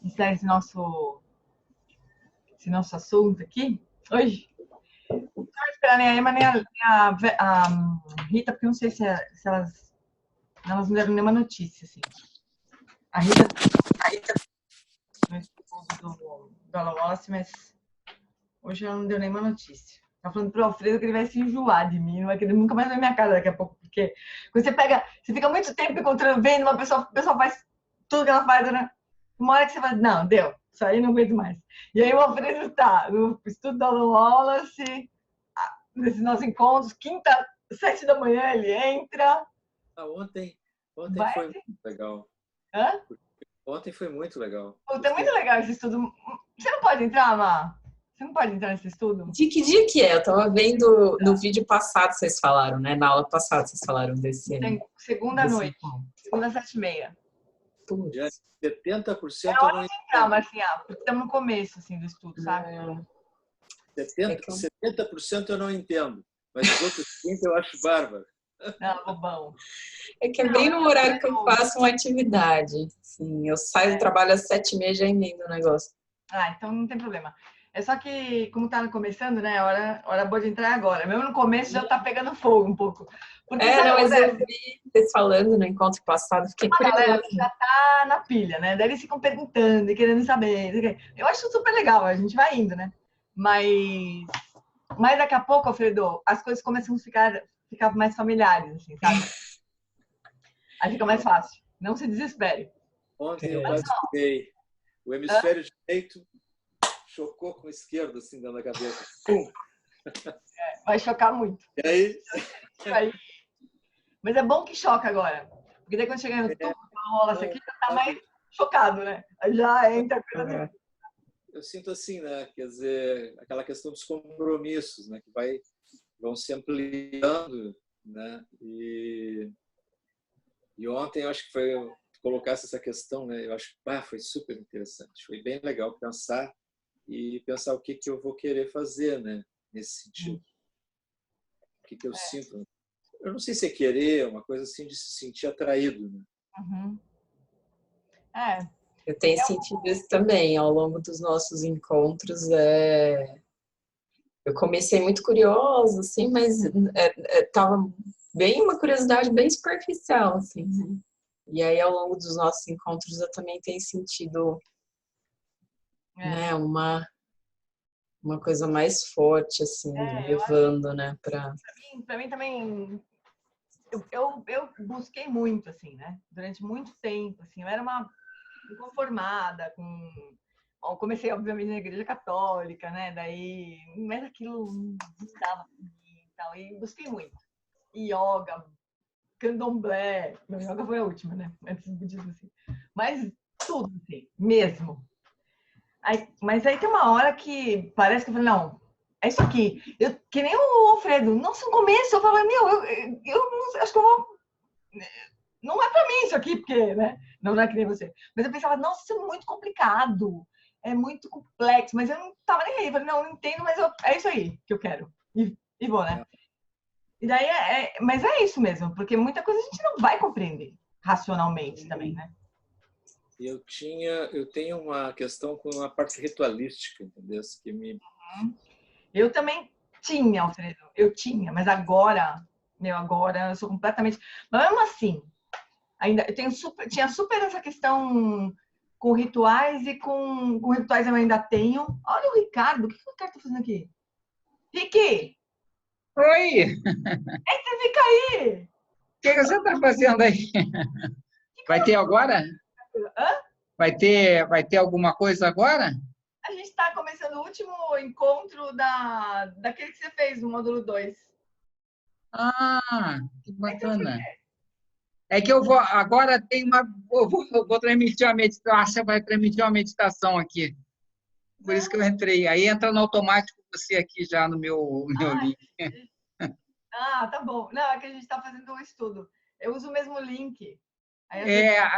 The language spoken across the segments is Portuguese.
encerrar esse nosso assunto aqui hoje. Estou esperando a Emma nem a Rita, porque eu não sei se elas não deram nenhuma notícia, assim. A Rita no estudo do Alan Wallace, mas hoje ela não deu nenhuma notícia. Tá falando pro Alfredo que ele vai se enjoar de mim, não vai querer nunca mais ver minha cara daqui a pouco, porque quando você fica muito tempo vendo uma pessoa, a pessoa faz tudo que ela faz, né? Uma hora que você vai, não, deu, isso aí não aguento mais. E aí o Alfredo tá no estudo do Alan Wallace, nesses nossos encontros, quinta, 7 da manhã ele entra. Ontem vai... foi muito legal. Hã? Ontem foi muito legal. Tá muito legal esse estudo. Você não pode entrar, Má? Você não pode entrar nesse estudo? De que dia que é? Eu tava vendo no vídeo passado, vocês falaram, né? Na aula passada vocês falaram desse. Segunda noite. Segunda, 7h30. Já 70% é hora de entrar, mas assim, porque estamos no começo assim, do estudo, sabe? 70% eu não entendo, mas os outros 30% eu acho bárbaro. Não, bobão. É que é bem no horário que eu faço uma atividade. Sim, eu saio do trabalho às 7h30 e já emendo o negócio. Então não tem problema. É só que, como tá começando, né? A hora boa de entrar agora. Mesmo no começo já tá pegando fogo um pouco. Porque, não, mas eu vi vocês falando no encontro passado, fiquei curiosa. A galera já tá na pilha, né? Daí eles ficam perguntando e querendo saber. Eu acho super legal, a gente vai indo, né? Mas daqui a pouco, Alfredo, as coisas começam a ficar mais familiares, assim, sabe? Aí fica mais fácil. Não se desespere. Ontem eu quase fiquei. O hemisfério direito chocou com o esquerdo, assim, dentro da cabeça. Pum! Vai chocar muito. E aí? Mas é bom que choca agora. Porque daí quando chegar no topo, rola isso aqui, já tá mais chocado, né? Aí já entra. Eu sinto assim, né? Quer dizer, aquela questão dos compromissos, né? Que vão se ampliando, né? E ontem eu acho que colocasse essa questão, né? Eu acho que foi super interessante. Foi bem legal pensar o que eu vou querer fazer, né? Nesse sentido. O que eu sinto. Eu não sei se é querer, uma coisa assim de se sentir atraído, né? Uhum. Eu tenho sentido isso também ao longo dos nossos encontros. Eu comecei muito curiosa, assim, mas tava bem uma curiosidade bem superficial, assim, né? E aí, ao longo dos nossos encontros, eu também tenho sentido né, uma coisa mais forte, assim, levando, né, para mim também, eu busquei muito, assim, né, durante muito tempo, assim, eu era uma inconformada eu comecei, obviamente, na igreja católica, né, daí, mas aquilo não dava pra mim e tal, e busquei muito. Yoga, candomblé, meu yoga foi a última, né, antes do budismo, assim, mas tudo, assim, mesmo. Mas aí tem uma hora que parece que eu falei, não, é isso aqui. Que nem o Alfredo, nossa, no começo eu falei, eu não, acho que eu vou... Não é pra mim isso aqui, porque, né? Não é que nem você. Mas eu pensava, nossa, isso é muito complicado, é muito complexo, mas eu não tava nem aí. Eu falei, não entendo, mas é isso aí que eu quero. E vou, né? E daí, mas é isso mesmo, porque muita coisa a gente não vai compreender racionalmente também, né? Eu tenho uma questão com a parte ritualística, entendeu? Que me... Eu também tinha, Alfredo, mas agora eu sou completamente... Mas mesmo assim, ainda eu tinha super essa questão com rituais e com rituais eu ainda tenho. Olha o Ricardo, o que o Ricardo tá fazendo aqui? Ricky! Oi! Você fica aí! O que você está fazendo aí? Vai ter agora? Hã? Vai ter alguma coisa agora? A gente está começando o último encontro daquele que você fez no módulo 2. Ah, que bacana. É que eu vou agora tem eu vou transmitir uma meditação. Você vai transmitir uma meditação aqui. Por isso que eu entrei. Aí entra no automático você aqui já no meu link. Tá bom. Não, é que a gente está fazendo um estudo. Eu uso o mesmo link.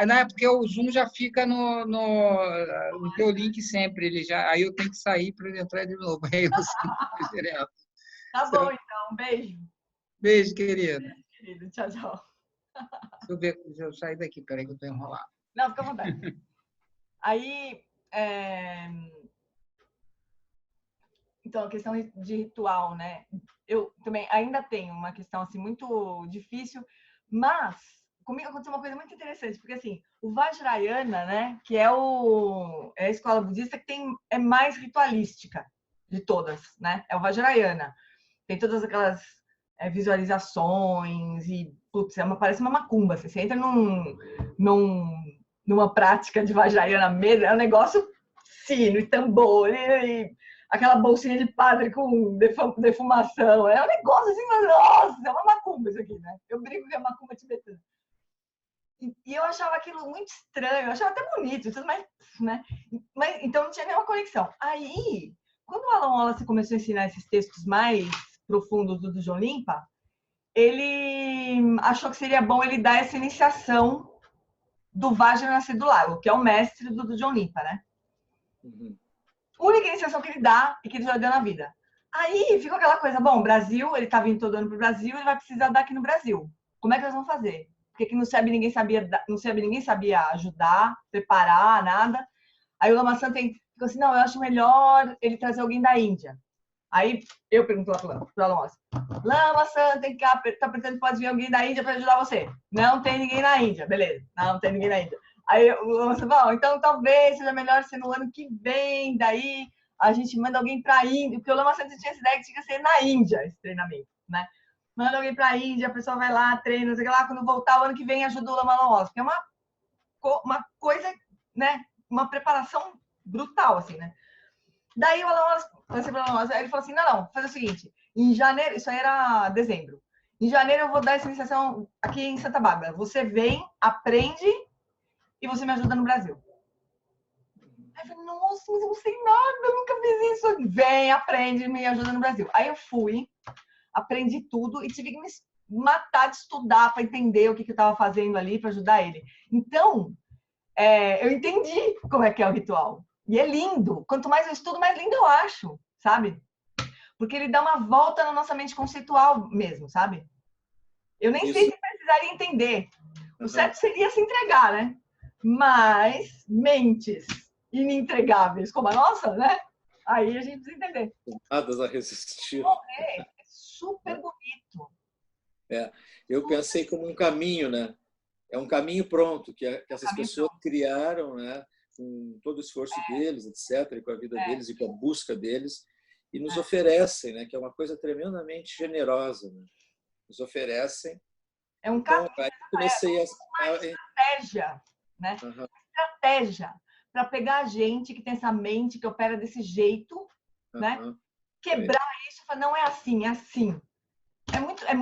Não é porque o Zoom já fica no teu link sempre. Aí eu tenho que sair para ele entrar de novo. Aí eu sinto direto. Tá bom, então. Um beijo. Beijo, querida. Beijo, querido. Tchau, tchau. Deixa eu ver, deixa eu sair daqui. Peraí que eu estou enrolado. Não, fica à vontade. Aí, Então, a questão de ritual, né? Eu também ainda tenho uma questão assim muito difícil, mas comigo aconteceu uma coisa muito interessante, porque assim, o Vajrayana, né, que é a escola budista que é mais ritualística de todas, né? É o Vajrayana. Tem todas aquelas visualizações e, putz, parece uma macumba. Você entra numa prática de Vajrayana mesmo, é um negócio sino e tambor e aquela bolsinha de padre com defumação. É um negócio assim, mas, nossa, é uma macumba isso aqui, né? Eu brinco que é macumba tibetana. E eu achava aquilo muito estranho, eu achava até bonito, tudo mais, né? Mas, então não tinha nenhuma conexão. Aí, quando o Alan Wallace começou a ensinar esses textos mais profundos do John Limpa, ele achou que seria bom ele dar essa iniciação do Vajrayana do Lago, que é o mestre do John Limpa, né? Uhum. Única iniciação que ele dá e que ele já deu na vida. Aí ficou aquela coisa, bom, Brasil, ele tá vindo todo ano pro Brasil, ele vai precisar dar aqui no Brasil. Como é que nós vamos fazer? Porque aqui no SEB ninguém sabia ajudar, preparar, nada. Aí o Lama Santa ficou assim, não, eu acho melhor ele trazer alguém da Índia. Aí eu pergunto lá pro Lama, Lama Santa, tá pensando que pode vir alguém da Índia para ajudar você? Não tem ninguém na Índia, beleza. Não tem ninguém na Índia. Aí o Lama Santa falou, então talvez seja melhor ser no ano que vem, daí a gente manda alguém para a Índia, porque o Lama Santa tinha essa ideia que tinha que ser na Índia esse treinamento, né? Manda alguém para a Índia, a pessoa vai lá, treina, não sei lá, quando voltar o ano que vem ajuda o Lama Laos, que é uma coisa, né? Uma preparação brutal, assim, né? Daí o Alan ele falou assim, não, faz o seguinte, em janeiro, isso aí era dezembro, em janeiro eu vou dar essa iniciação aqui em Santa Bárbara, você vem, aprende e você me ajuda no Brasil. Aí eu falei, nossa, mas eu não sei nada, eu nunca fiz isso. Vem, aprende, me ajuda no Brasil. Aí eu fui, aprendi tudo e tive que me matar de estudar para entender o que eu estava fazendo ali para ajudar ele. Então, eu entendi como é que é o ritual. E é lindo. Quanto mais eu estudo, mais lindo eu acho, sabe? Porque ele dá uma volta na nossa mente conceitual mesmo, sabe? Eu nem sei se precisaria entender. O certo seria se entregar, né? Mas mentes inentregáveis como a nossa, né? Aí a gente precisa entender. Tomadas a resistir. É super bonito. Eu pensei como um caminho, né? É um caminho pronto que essas pessoas criaram, né? Com todo o esforço deles, etc., e com a vida deles e com a busca deles, e nos oferecem, né? Que é uma coisa tremendamente generosa, né? Nos oferecem. É um então, caminho, comecei uma estratégia, né? Uma estratégia para pegar a gente que tem essa mente que opera desse jeito, né? Quebrar isso e falar, não é assim, é assim.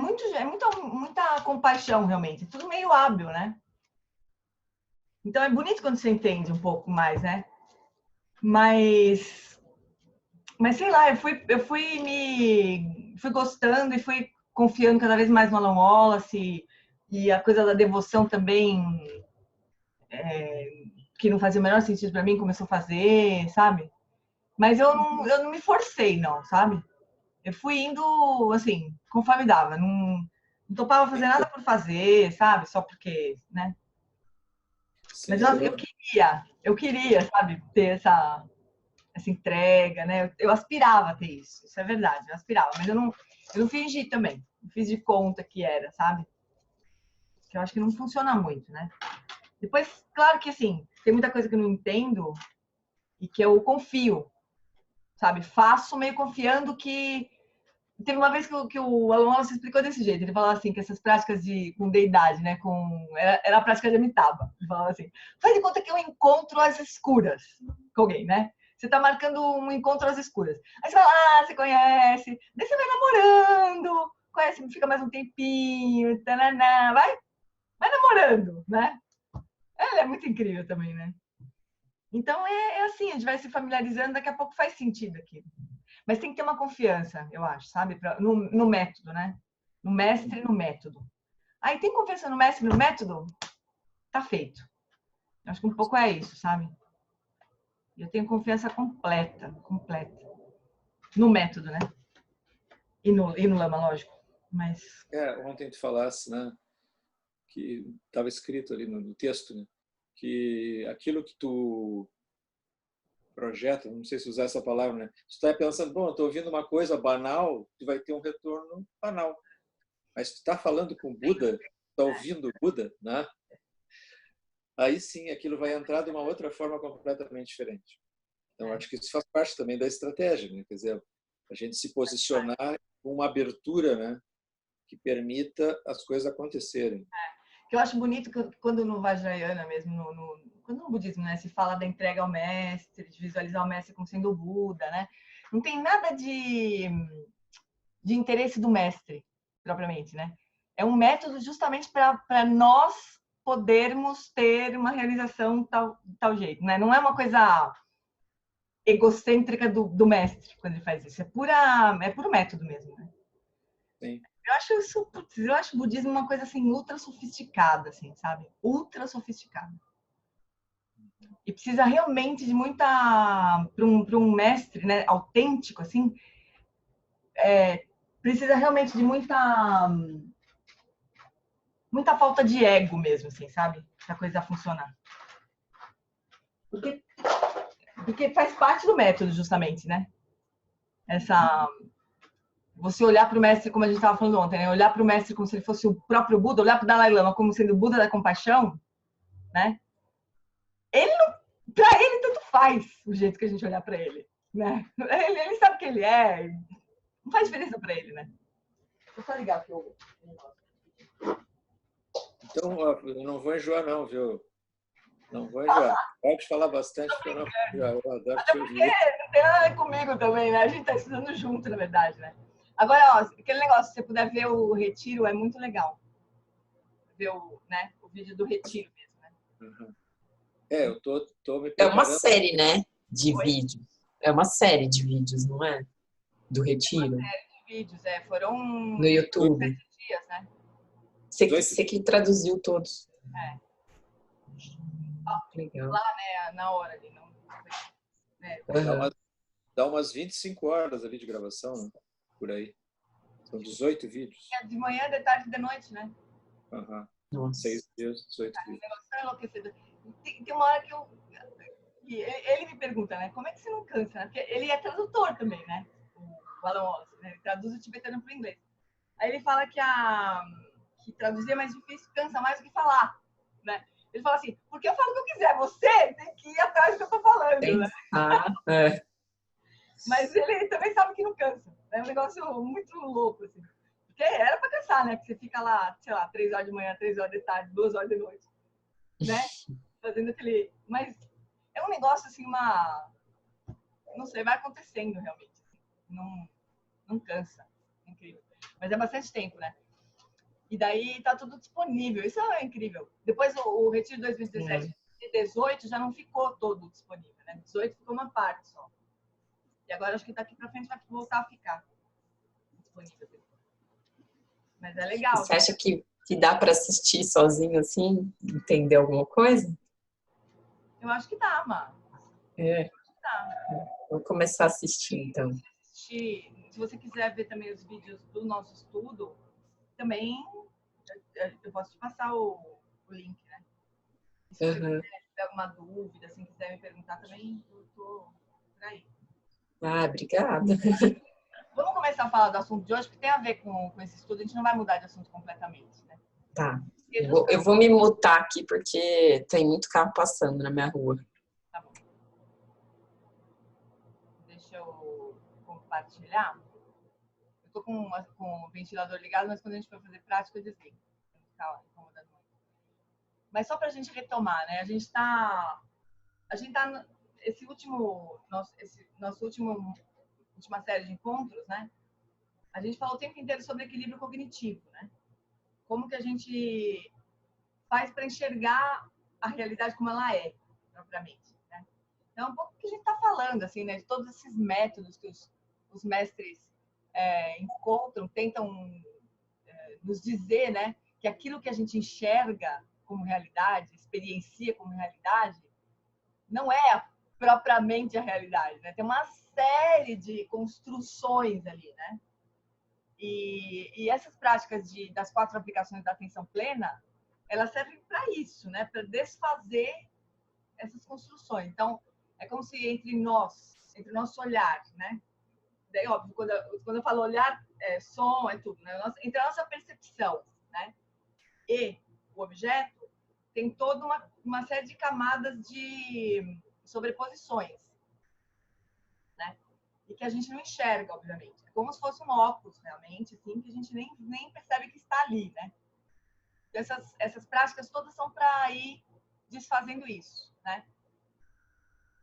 Muita compaixão, realmente. Tudo meio hábil, né? Então é bonito quando você entende um pouco mais, né? Mas sei lá, eu fui gostando e fui confiando cada vez mais no Alan Wallace e a coisa da devoção também, que não fazia o menor sentido para mim, começou a fazer, sabe? Mas eu não me forcei, não, sabe? Eu fui indo, assim, conforme dava. Não topava fazer nada por fazer, sabe? Só porque, né? Mas eu queria, sabe? Ter essa entrega, né? Eu aspirava a ter isso é verdade, eu aspirava. Mas eu não fingi também. Não fiz de conta que era, sabe? Que eu acho que não funciona muito, né? Depois, claro que, assim, tem muita coisa que eu não entendo e que eu confio, sabe? Faço meio confiando que... Teve uma vez que o Alan Wallace explicou desse jeito. Ele falava assim, que essas práticas com deidade, né? Era a prática de Amitabha. Ele falava assim, faz de conta que eu encontro às escuras com alguém, né? Você tá marcando um encontro às escuras. Aí você fala, você conhece. Daí você vai namorando, conhece, fica mais um tempinho, tananá, vai namorando, né? Ela é muito incrível também, né? Então é assim, a gente vai se familiarizando, daqui a pouco faz sentido aqui. Mas tem que ter uma confiança, eu acho, sabe? No método, né? No mestre e no método. Aí tem confiança no mestre e no método? Tá feito. Eu acho que um pouco é isso, sabe? Eu tenho confiança completa. No método, né? E no Lama, lógico. Mas... ontem tu falasse, né? Que estava escrito ali no texto, né? Que aquilo que tu projeta, não sei se usar essa palavra, né? Se tu está pensando, bom, eu estou ouvindo uma coisa banal, tu vai ter um retorno banal. Mas se tu está falando com o Buda, está ouvindo o Buda, né? Aí sim, aquilo vai entrar de uma outra forma completamente diferente. Então, acho que isso faz parte também da estratégia, né? Quer dizer, a gente se posicionar com uma abertura, né? Que permita as coisas acontecerem. Que eu acho bonito que quando no Vajrayana mesmo, quando no budismo, né, se fala da entrega ao mestre, de visualizar o mestre como sendo o Buda, né? Não tem nada de interesse do mestre, propriamente, né? É um método justamente para nós podermos ter uma realização tal jeito, né? Não é uma coisa egocêntrica do mestre quando ele faz isso. É puro método mesmo, né? Sim. Eu acho o budismo uma coisa assim ultra sofisticada, assim, sabe? Ultra sofisticada. E precisa realmente de muita para um mestre, né, autêntico assim, precisa realmente de muita falta de ego mesmo, assim, sabe? Pra coisa funcionar. Porque faz parte do método, justamente, né? Você olhar para o mestre, como a gente estava falando ontem, né? Olhar para o mestre como se ele fosse o próprio Buda, olhar para o Dalai Lama como sendo o Buda da compaixão, né? Para ele tanto faz o jeito que a gente olhar para ele, né? Ele sabe quem ele é, não faz diferença para ele, né? Vou só ligar aqui o negócio. Então, eu não vou enjoar não, viu? Não vou enjoar. Pode falar bastante, porque eu não vou enjoar. Eu adoro te ouvir. Não tem nada a ver comigo também, né? A gente tá estudando junto, na verdade, né? Agora, ó, aquele negócio, se você puder ver o retiro, é muito legal. Ver o vídeo do retiro mesmo, né? Uhum. Eu tô me É uma preparando. série, né? De Oi? vídeos. É uma série de vídeos, não é? Do retiro. De vídeos, foram No YouTube. 7 dias, né? Você que traduziu todos. É. Legal. Lá, né, na hora ali. Não, Uhum. Dá umas 25 horas ali de gravação, né? Por aí. São 18 vídeos. de manhã, de tarde e de noite, né? Uhum. Nossa. 6 dias, 18 vídeos. O negócio tá enlouquecido. Tem uma hora que ele me pergunta, né? Como é que você não cansa? Né? Porque ele é tradutor também, né? O Alan Wallace, né? Ele traduz o tibetano para o inglês. Aí ele fala que traduzir é mais difícil, cansa mais do que falar, né? Ele fala assim, porque eu falo o que eu quiser, você tem que ir atrás do que eu tô falando, né? Mas ele também sabe que não cansa. É um negócio muito louco, assim. Porque era para cansar, né? Porque você fica lá, sei lá, 3 horas de manhã, 3 horas de tarde, 2 horas de noite, né? Fazendo aquele... Mas é um negócio, assim, não sei, vai acontecendo realmente. Assim. Não cansa. É incrível. Mas é bastante tempo, né? E daí tá tudo disponível. Isso é incrível. Depois o Retiro 2017 e 18 já não ficou todo disponível, né? 18 ficou uma parte só. E agora acho que daqui para frente vai voltar a ficar disponível. Mas é legal. Você acha que dá para assistir sozinho assim? Entender alguma coisa? Eu acho que dá, mano. Dá. Vou começar a assistir, então. Se você quiser ver também os vídeos do nosso estudo, também eu posso te passar o link, né? E se você tiver alguma dúvida, assim, quiser me perguntar também, eu tô por aí. Obrigada. Vamos começar a falar do assunto de hoje, porque tem a ver com esse estudo, a gente não vai mudar de assunto completamente, né? Tá. Eu vou me mutar aqui, porque tem muito carro passando na minha rua. Tá bom. Deixa eu compartilhar. Eu tô com o ventilador ligado, mas quando a gente for fazer prática, eu desligo. Não ficar incomodando muito. Mas só pra gente retomar, né? A gente tá esse nosso última série de encontros, né? A gente falou o tempo inteiro sobre equilíbrio cognitivo, né? Como que a gente faz para enxergar a realidade como ela é, propriamente, né? Então, um pouco que a gente está falando, assim, né? De todos esses métodos que os mestres encontram, tentam nos dizer, né? Que aquilo que a gente enxerga como realidade, experiencia como realidade, não é propriamente a realidade, né? Tem uma série de construções ali, né? E essas práticas das 4 aplicações da atenção plena, elas servem para isso, né? Para desfazer essas construções. Então, é como se entre nós, entre o nosso olhar, né? Daí, óbvio, quando eu falo olhar, som, é tudo, né? Entre a nossa percepção, né? E o objeto, tem toda uma série de camadas de sobreposições, né? E que a gente não enxerga, obviamente. É como se fosse um óculos, realmente, assim, que a gente nem percebe que está ali, né? Essas práticas todas são para ir desfazendo isso, né?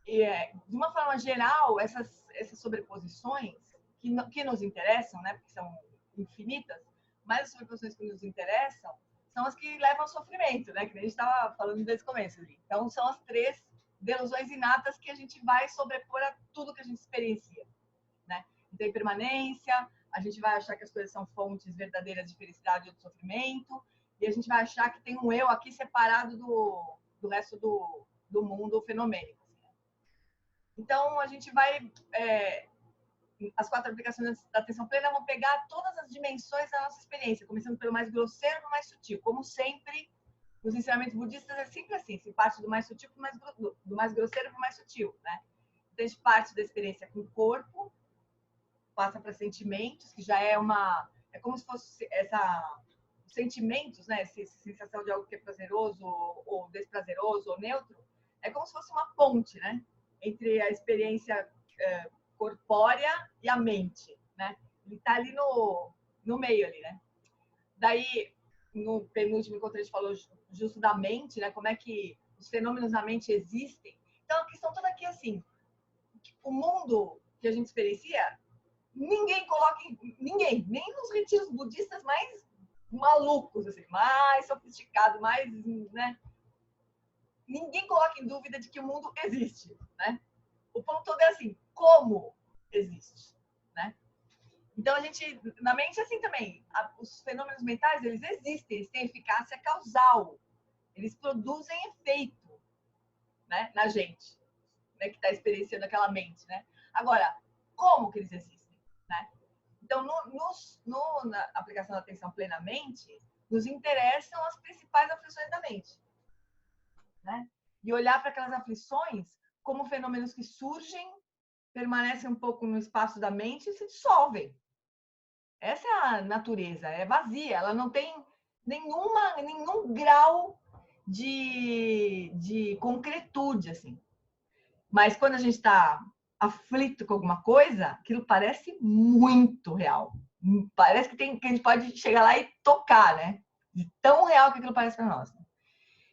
E, de uma forma geral, essas sobreposições que nos interessam, né? Porque são infinitas, mas as sobreposições que nos interessam são as que levam ao sofrimento, né? Que a gente estava falando desde o começo ali. Então, são as 3 delusões inatas que a gente vai sobrepor a tudo que a gente experiencia, né? Então, impermanência, a gente vai achar que as coisas são fontes verdadeiras de felicidade ou de sofrimento, e a gente vai achar que tem um eu aqui separado do resto do mundo fenomênico. Assim, né? Então, a gente vai... as 4 aplicações da atenção plena vão pegar todas as dimensões da nossa experiência, começando pelo mais grosseiro para o mais sutil. Como sempre, nos ensinamentos budistas é sempre assim, se parte do mais sutil do mais grosseiro para o mais sutil, né? Então, a gente parte da experiência com o corpo, passa para sentimentos, que já é como se fosse sentimentos, né? Essa sensação de algo que é prazeroso ou desprazeroso ou neutro, é como se fosse uma ponte, né? Entre a experiência corpórea e a mente, né? Ele está ali no meio ali, né? Daí, no penúltimo encontro, a gente falou justo da mente, né? Como é que os fenômenos na mente existem. Então, a questão toda aqui, assim, o mundo que a gente experiencia, ninguém coloca... Ninguém, nem nos retiros budistas mais malucos, assim, mais sofisticados, mais, né? Ninguém coloca em dúvida de que o mundo existe, né? O ponto todo é assim, como existe, né? Então, a gente, na mente é assim também, os fenômenos mentais, eles existem, eles têm eficácia causal, eles produzem efeito, né, na gente, né, que está experienciando aquela mente, né? Agora, como que eles existem, né? Então, na aplicação da atenção plenamente, nos interessam as principais aflições da mente, né? E olhar para aquelas aflições como fenômenos que surgem, permanecem um pouco no espaço da mente e se dissolvem. Essa é a natureza, é vazia, ela não tem nenhum grau de concretude, assim. Mas quando a gente está aflito com alguma coisa, aquilo parece muito real. Parece que a gente pode chegar lá e tocar, né? De tão real que aquilo parece para nós.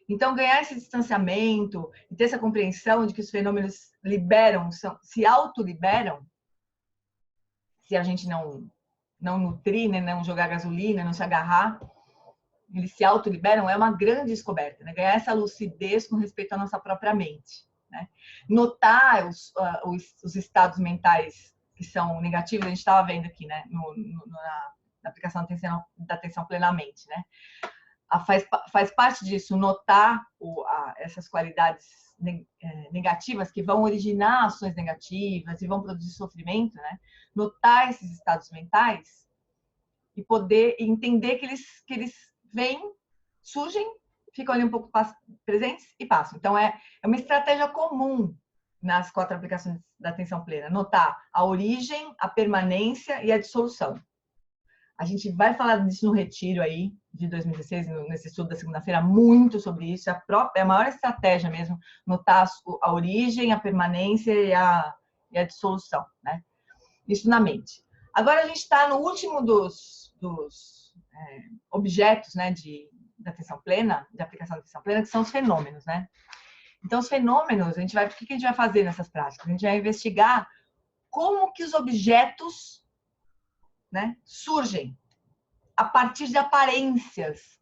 Então, ganhar esse distanciamento e ter essa compreensão de que os fenômenos se autoliberam, se a gente não nutrir, né, não jogar gasolina, não se agarrar, eles se autoliberam, é uma grande descoberta, né? Ganhar essa lucidez com respeito à nossa própria mente, né? Notar os estados mentais que são negativos, a gente estava vendo aqui, né, na aplicação da atenção plenamente, né? Faz parte disso notar essas qualidades negativas que vão originar ações negativas e vão produzir sofrimento, né? Notar esses estados mentais e poder entender que eles vêm, surgem, ficam ali um pouco presentes e passam. Então, é uma estratégia comum nas 4 aplicações da atenção plena. Notar a origem, a permanência e a dissolução. A gente vai falar disso no retiro aí de 2016, nesse estudo da segunda-feira, muito sobre isso. É a maior estratégia mesmo, notar a origem, a permanência e a dissolução, né? Isso na mente. Agora a gente está no último dos objetos, né, da atenção plena, de aplicação da atenção plena, que são os fenômenos, né? Então, os fenômenos, o que a gente vai fazer nessas práticas? A gente vai investigar como que os objetos, né, surgem a partir de aparências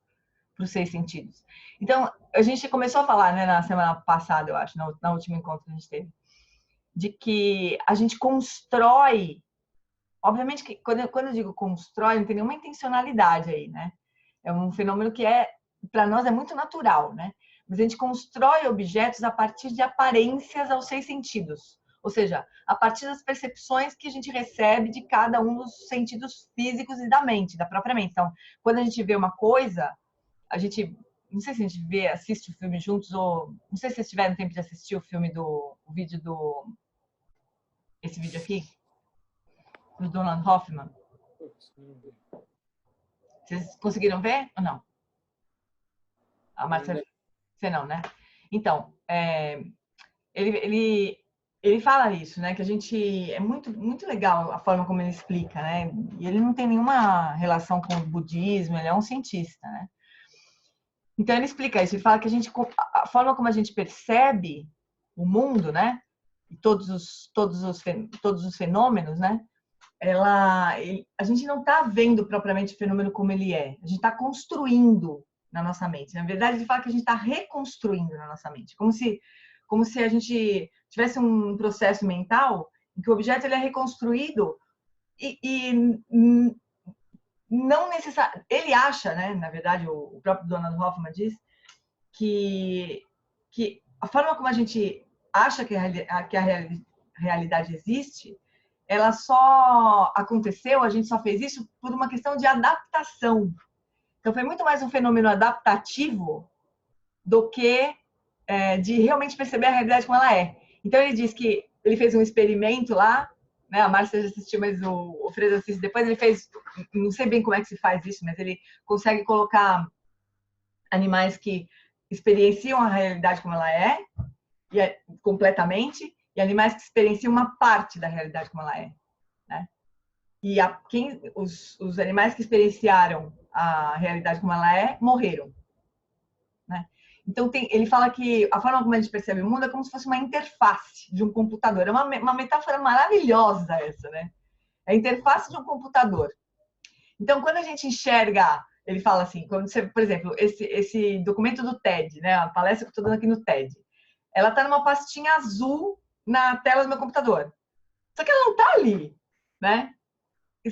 para os 6 sentidos. Então, a gente começou a falar, né, na semana passada, eu acho, na última encontro que a gente teve, de que a gente constrói, obviamente que quando eu digo constrói, não tem nenhuma intencionalidade aí, né? É um fenômeno que para nós é muito natural, né? Mas a gente constrói objetos a partir de aparências aos 6 sentidos. Ou seja, a partir das percepções que a gente recebe de cada um dos sentidos físicos e da mente, da própria mente. Então, quando a gente vê uma coisa, a gente... Não sei se a gente assiste o filme juntos, ou... Não sei se vocês tiveram tempo de assistir o filme do vídeo esse vídeo aqui, do Donald Hoffman? Vocês conseguiram ver ou não? A Márcia, você não, né? Então, ele fala isso, né? Que a gente é muito legal a forma como ele explica, né? E ele não tem nenhuma relação com o budismo, ele é um cientista, né? Então ele explica isso, ele fala que a forma como a gente percebe o mundo, né? E todos os fenômenos, né? A gente não está vendo propriamente o fenômeno como ele é. A gente está construindo na nossa mente. Na verdade, ele fala que a gente está reconstruindo na nossa mente, como se a gente tivesse um processo mental em que o objeto ele é reconstruído e não necessariamente. Ele acha, né? Na verdade, o próprio Donald Hoffman diz que a forma como a gente acha que a realidade existe, ela só aconteceu, a gente só fez isso por uma questão de adaptação. Então, foi muito mais um fenômeno adaptativo do que de realmente perceber a realidade como ela é. Então, ele diz que ele fez um experimento lá, né? A Márcia já assistiu, mas o Fredo assiste depois. Ele fez, não sei bem como é que se faz isso, mas ele consegue colocar animais que experienciam a realidade como ela é, completamente, e animais que experienciam uma parte da realidade como ela é, né? E os animais que experienciaram a realidade como ela é, morreram, né? Então, ele fala que a forma como a gente percebe o mundo é como se fosse uma interface de um computador. É uma metáfora maravilhosa essa, né? É a interface de um computador. Então, quando a gente enxerga, ele fala assim, quando você, por exemplo, esse documento do TED, né? A palestra que eu estou dando aqui no TED, ela está numa pastinha azul na tela do meu computador. Só que ela não está ali, né? E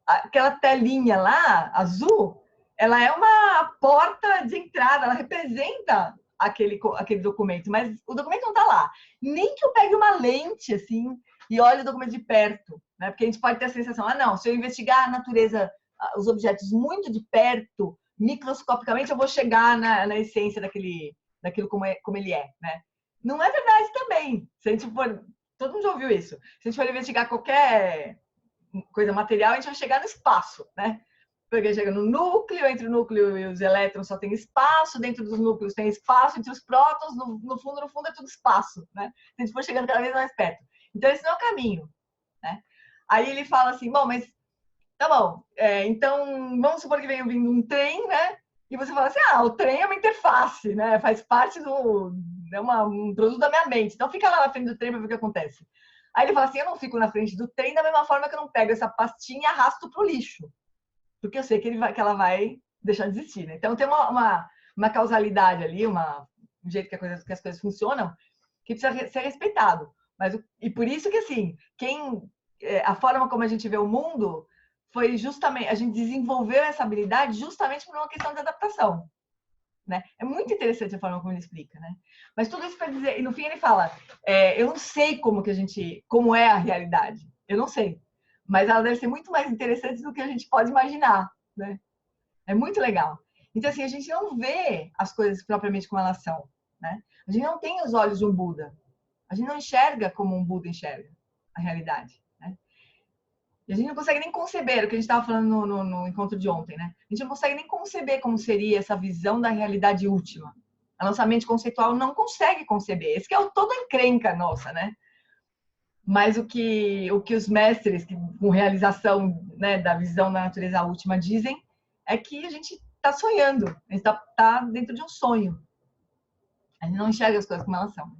aquela telinha lá, azul, ela é uma porta de entrada, ela representa aquele documento, mas o documento não está lá. Nem que eu pegue uma lente, assim, e olhe o documento de perto, né? Porque a gente pode ter a sensação, não, se eu investigar a natureza, os objetos muito de perto, microscopicamente, eu vou chegar na essência daquilo como ele é, né? Não é verdade também. Se a gente for, todo mundo já ouviu isso. Se a gente for investigar qualquer coisa material, a gente vai chegar no espaço, né? Porque chega no núcleo, entre o núcleo e os elétrons só tem espaço, dentro dos núcleos tem espaço, entre os prótons, no fundo é tudo espaço, né? Se a gente for chegando cada vez mais perto. Então, esse não é o caminho, né? Aí ele fala assim, bom, mas tá bom, então vamos supor que venha vindo um trem, né? E você fala assim, o trem é uma interface, né? Faz parte um produto da minha mente. Então fica lá na frente do trem para ver o que acontece. Aí ele fala assim, eu não fico na frente do trem da mesma forma que eu não pego essa pastinha e arrasto pro lixo. Porque eu sei que ela vai deixar de existir, né? Então tem uma causalidade ali, um jeito que as coisas funcionam, que precisa ser respeitado. E por isso que, assim, a forma como a gente vê o mundo foi justamente, a gente desenvolveu essa habilidade justamente por uma questão de adaptação, né? É muito interessante a forma como ele explica, né? Mas tudo isso para dizer, e no fim ele fala, eu não sei como é a realidade, eu não sei, mas ela deve ser muito mais interessante do que a gente pode imaginar, né? É muito legal. Então, assim, a gente não vê as coisas propriamente como elas são, né? A gente não tem os olhos de um Buda. A gente não enxerga como um Buda enxerga a realidade, né? E a gente não consegue nem conceber, o que a gente estava falando no encontro de ontem, né? A gente não consegue nem conceber como seria essa visão da realidade última. A nossa mente conceitual não consegue conceber. Esse que é toda encrenca nossa, né? Mas o que os mestres, com realização, né, da visão da natureza última, dizem é que a gente está sonhando, a gente está dentro de um sonho. A gente não enxerga as coisas como elas são.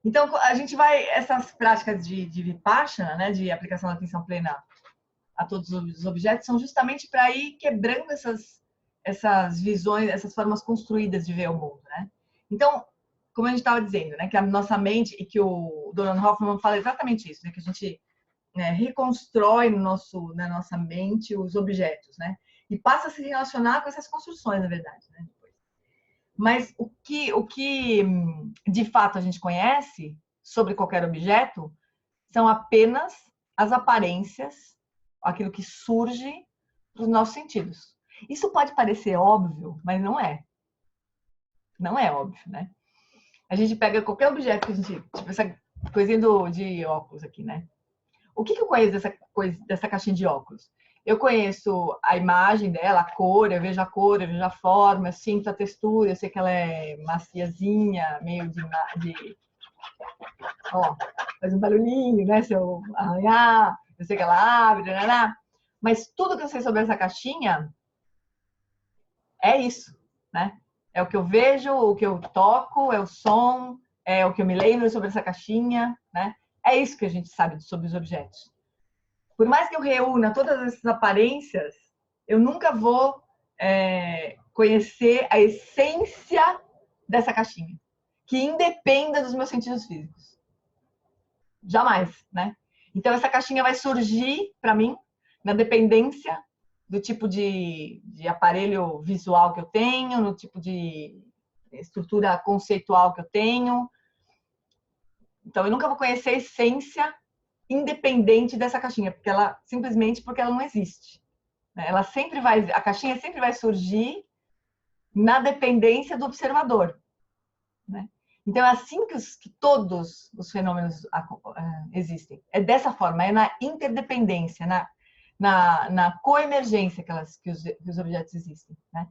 Então, a gente essas práticas de Vipassana, né, de aplicação da atenção plena a todos os objetos, são justamente para ir quebrando essas visões, essas formas construídas de ver o mundo, né? Então, como a gente estava dizendo, né, que a nossa mente, e que o Donald Hoffman fala exatamente isso, né, que a gente reconstrói na nossa mente os objetos, né? E passa a se relacionar com essas construções, na verdade, né? Mas o que de fato a gente conhece sobre qualquer objeto são apenas as aparências, aquilo que surge dos nossos sentidos. Isso pode parecer óbvio, mas não é. Não é óbvio, né? a gente pega qualquer objeto que a gente... Tipo essa coisinha de óculos aqui, né? O que eu conheço dessa caixinha de óculos? Eu conheço a imagem dela, a cor, eu vejo a forma, eu sinto a textura, eu sei que ela é maciazinha, meio de ó, faz um barulhinho, né? Se eu arranhar, eu sei que ela abre, mas tudo que eu sei sobre essa caixinha é isso, né? É o que eu vejo, o que eu toco, é o som, é o que eu me lembro sobre essa caixinha, né? É isso que a gente sabe sobre os objetos. Por mais que eu reúna todas essas aparências, eu nunca vou conhecer a essência dessa caixinha, que independa dos meus sentidos físicos. Jamais, né? Então, essa caixinha vai surgir para mim na dependência do tipo de aparelho visual que eu tenho, no tipo de estrutura conceitual que eu tenho. Então, eu nunca vou conhecer a essência independente dessa caixinha, porque ela não existe. Ela sempre vai, a caixinha sempre vai surgir na dependência do observador, né? Então, é assim que todos os fenômenos existem. É dessa forma, é na interdependência, na coemergência que os objetos existem, né?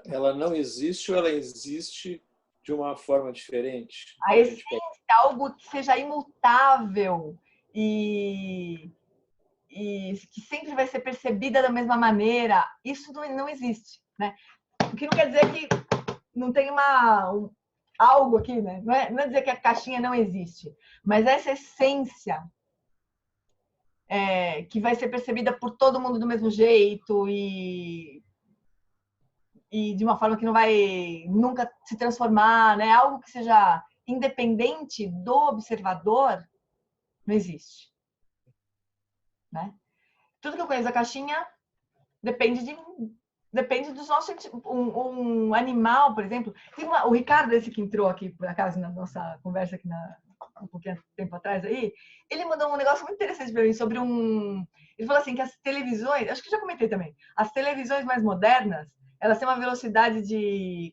Ela não existe ou ela existe de uma forma diferente? A essência é algo que seja imutável e que sempre vai ser percebida da mesma maneira, isso não existe, né? O que não quer dizer que não tem algo aqui, né? Não é dizer que a caixinha não existe, mas essa essência que vai ser percebida por todo mundo do mesmo jeito e de uma forma que não vai nunca se transformar, né? Algo que seja independente do observador, não existe, né? Tudo que eu conheço da caixinha depende dos nossos... Um animal, por exemplo... O Ricardo, esse que entrou aqui, por acaso, na nossa conversa aqui um pouquinho tempo atrás aí, ele mandou um negócio muito interessante para mim sobre Ele falou assim que as televisões... Acho que já comentei também. As televisões mais modernas, elas têm uma velocidade de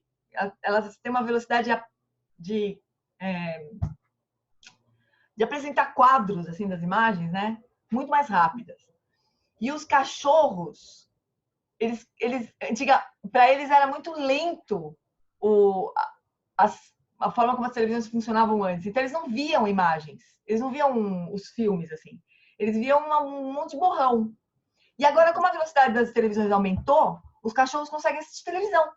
apresentar quadros, assim, das imagens, né? Muito mais rápidas. E os cachorros... para eles era muito lento a forma como as televisões funcionavam antes. Então, eles não viam imagens, eles não viam os filmes, assim. Eles viam um monte de borrão. E agora, como a velocidade das televisões aumentou, os cachorros conseguem assistir televisão.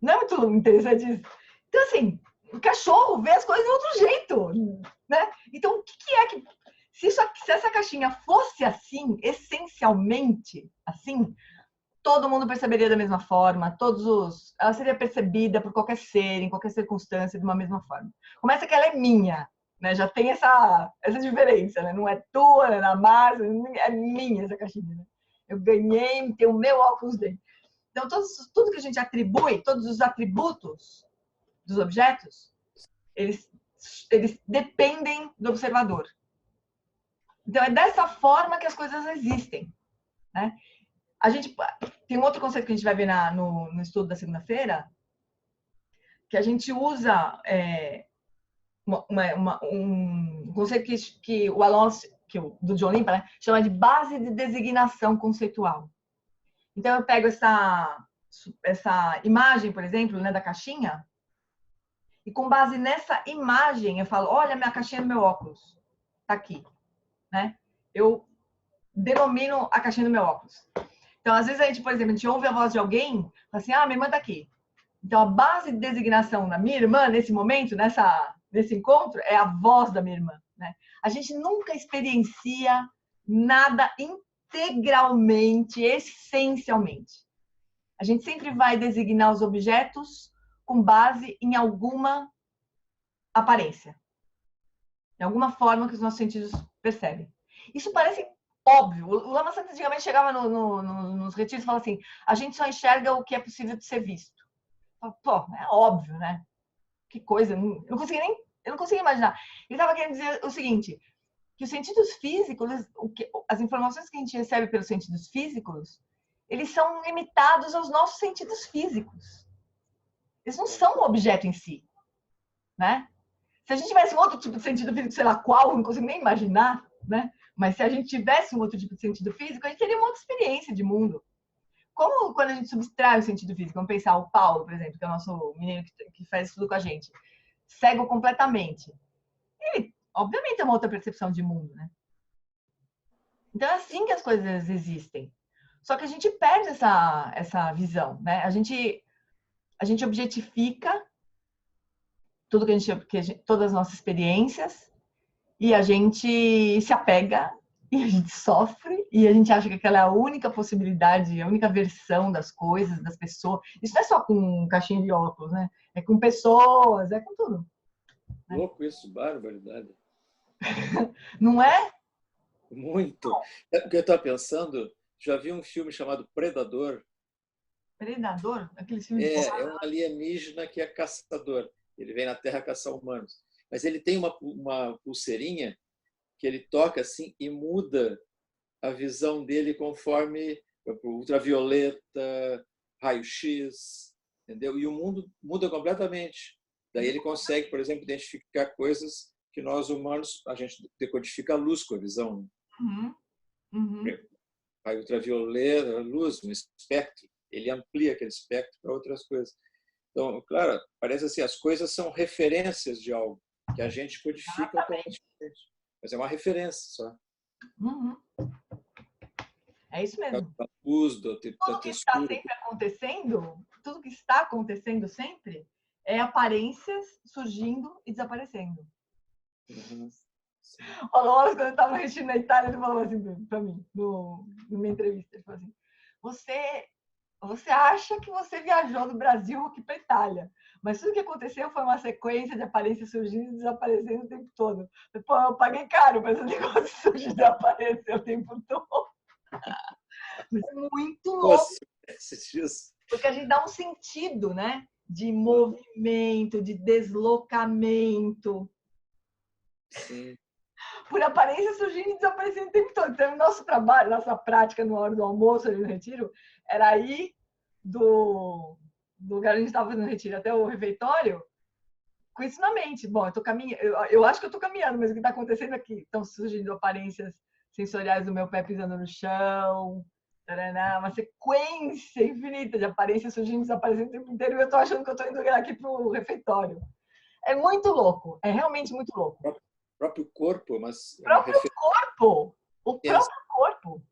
Não é muito interessante isso? Então, assim, o cachorro vê as coisas de outro jeito, né? Então, o que é que... Se essa caixinha fosse assim, essencialmente assim, todo mundo perceberia da mesma forma, ela seria percebida por qualquer ser, em qualquer circunstância, de uma mesma forma. Começa que ela é minha, né? Já tem essa diferença, né? Não é tua, não é da Márcia, é minha essa caixinha, né? Eu ganhei, tem o meu óculos dentro. Então, tudo que a gente atribui, todos os atributos dos objetos, eles dependem do observador. Então, é dessa forma que as coisas existem, né? A gente tem um outro conceito que a gente vai ver no estudo da segunda-feira, que a gente usa um conceito que o Alonso, do John Limpa, né, chama de base de designação conceitual. Então, eu pego essa imagem, por exemplo, né, da caixinha, e com base nessa imagem, eu falo, olha, minha caixinha do meu óculos, tá aqui, né? Eu denomino a caixinha do meu óculos. Então, às vezes, por exemplo, a gente ouve a voz de alguém, fala assim, minha irmã tá aqui. Então, a base de designação da minha irmã, nesse momento, nesse encontro, é a voz da minha irmã, né? A gente nunca experiencia nada integralmente, essencialmente. A gente sempre vai designar os objetos com base em alguma aparência, em alguma forma que os nossos sentidos percebem. Isso parece óbvio. O Lama Santos antigamente chegava nos retiros e falava assim, a gente só enxerga o que é possível de ser visto. Pô, é óbvio, né? Que coisa. Eu não conseguia imaginar. Ele estava querendo dizer o seguinte, que os sentidos físicos, as informações que a gente recebe pelos sentidos físicos, eles são limitados aos nossos sentidos físicos. Eles não são um objeto em si, né? Se a gente tivesse um outro tipo de sentido físico, sei lá qual, não consigo nem imaginar, né? Mas se a gente tivesse um outro tipo de sentido físico, a gente teria uma outra experiência de mundo. Como quando a gente subtrai o sentido físico, vamos pensar o Paulo, por exemplo, que é o nosso menino que faz tudo com a gente, cego completamente. Ele, obviamente, é uma outra percepção de mundo, né? Então é assim que as coisas existem. Só que a gente perde essa visão, né? A gente objetifica tudo todas as nossas experiências e a gente se apega e a gente sofre e a gente acha que aquela é a única possibilidade, a única versão das coisas, das pessoas. Isso não é só com caixinha de óculos, né? É com pessoas, é com tudo. Louco isso, barbaridade. Não é? Muito. É porque eu estava pensando, já vi um filme chamado Predador. Predador? Aquele filme de É um alienígena que é caçador. Ele vem na Terra caçar humanos. Mas ele tem uma pulseirinha que ele toca assim e muda a visão dele conforme ultravioleta, raio-x, entendeu? E o mundo muda completamente. Daí ele consegue, por exemplo, identificar coisas que nós humanos, a gente decodifica a luz com a visão. Uhum. Uhum. Raio ultravioleta, a luz, um espectro, ele amplia aquele espectro para outras coisas. Então, claro, parece assim, as coisas são referências de algo que a gente codifica automaticamente. Mas é uma referência só. Uhum. É isso mesmo. Da luz, da Tudo que está textura. sempre acontecendo, tudo que está acontecendo sempre, é aparências surgindo e desaparecendo. Uhum. O Lolas, quando eu estava no Retiro na Itália, ele falou assim para mim, numa entrevista, ele falou assim, você acha que você viajou do Brasil aqui para Itália, mas tudo que aconteceu foi uma sequência de aparências surgindo e desaparecendo o tempo todo. Pô, eu paguei caro para esse negócio surgir e desaparecer o tempo todo. Mas é muito louco. Porque a gente dá um sentido, né? De movimento, de deslocamento. Sim. Por aparência surgindo e desaparecendo o tempo todo. Então, nosso trabalho, nossa prática na hora do almoço ali no retiro, era ir do lugar onde a gente estava fazendo o retiro até o refeitório, com isso na mente. Bom, eu tô caminhando, eu acho que eu tô caminhando, mas o que está acontecendo aqui? Estão surgindo aparências sensoriais do meu pé pisando no chão, uma sequência infinita de aparências surgindo e desaparecendo o tempo inteiro, e eu tô achando que eu tô indo aqui pro refeitório. É muito louco, é realmente muito louco. O próprio corpo, mas... O próprio corpo! O próprio corpo!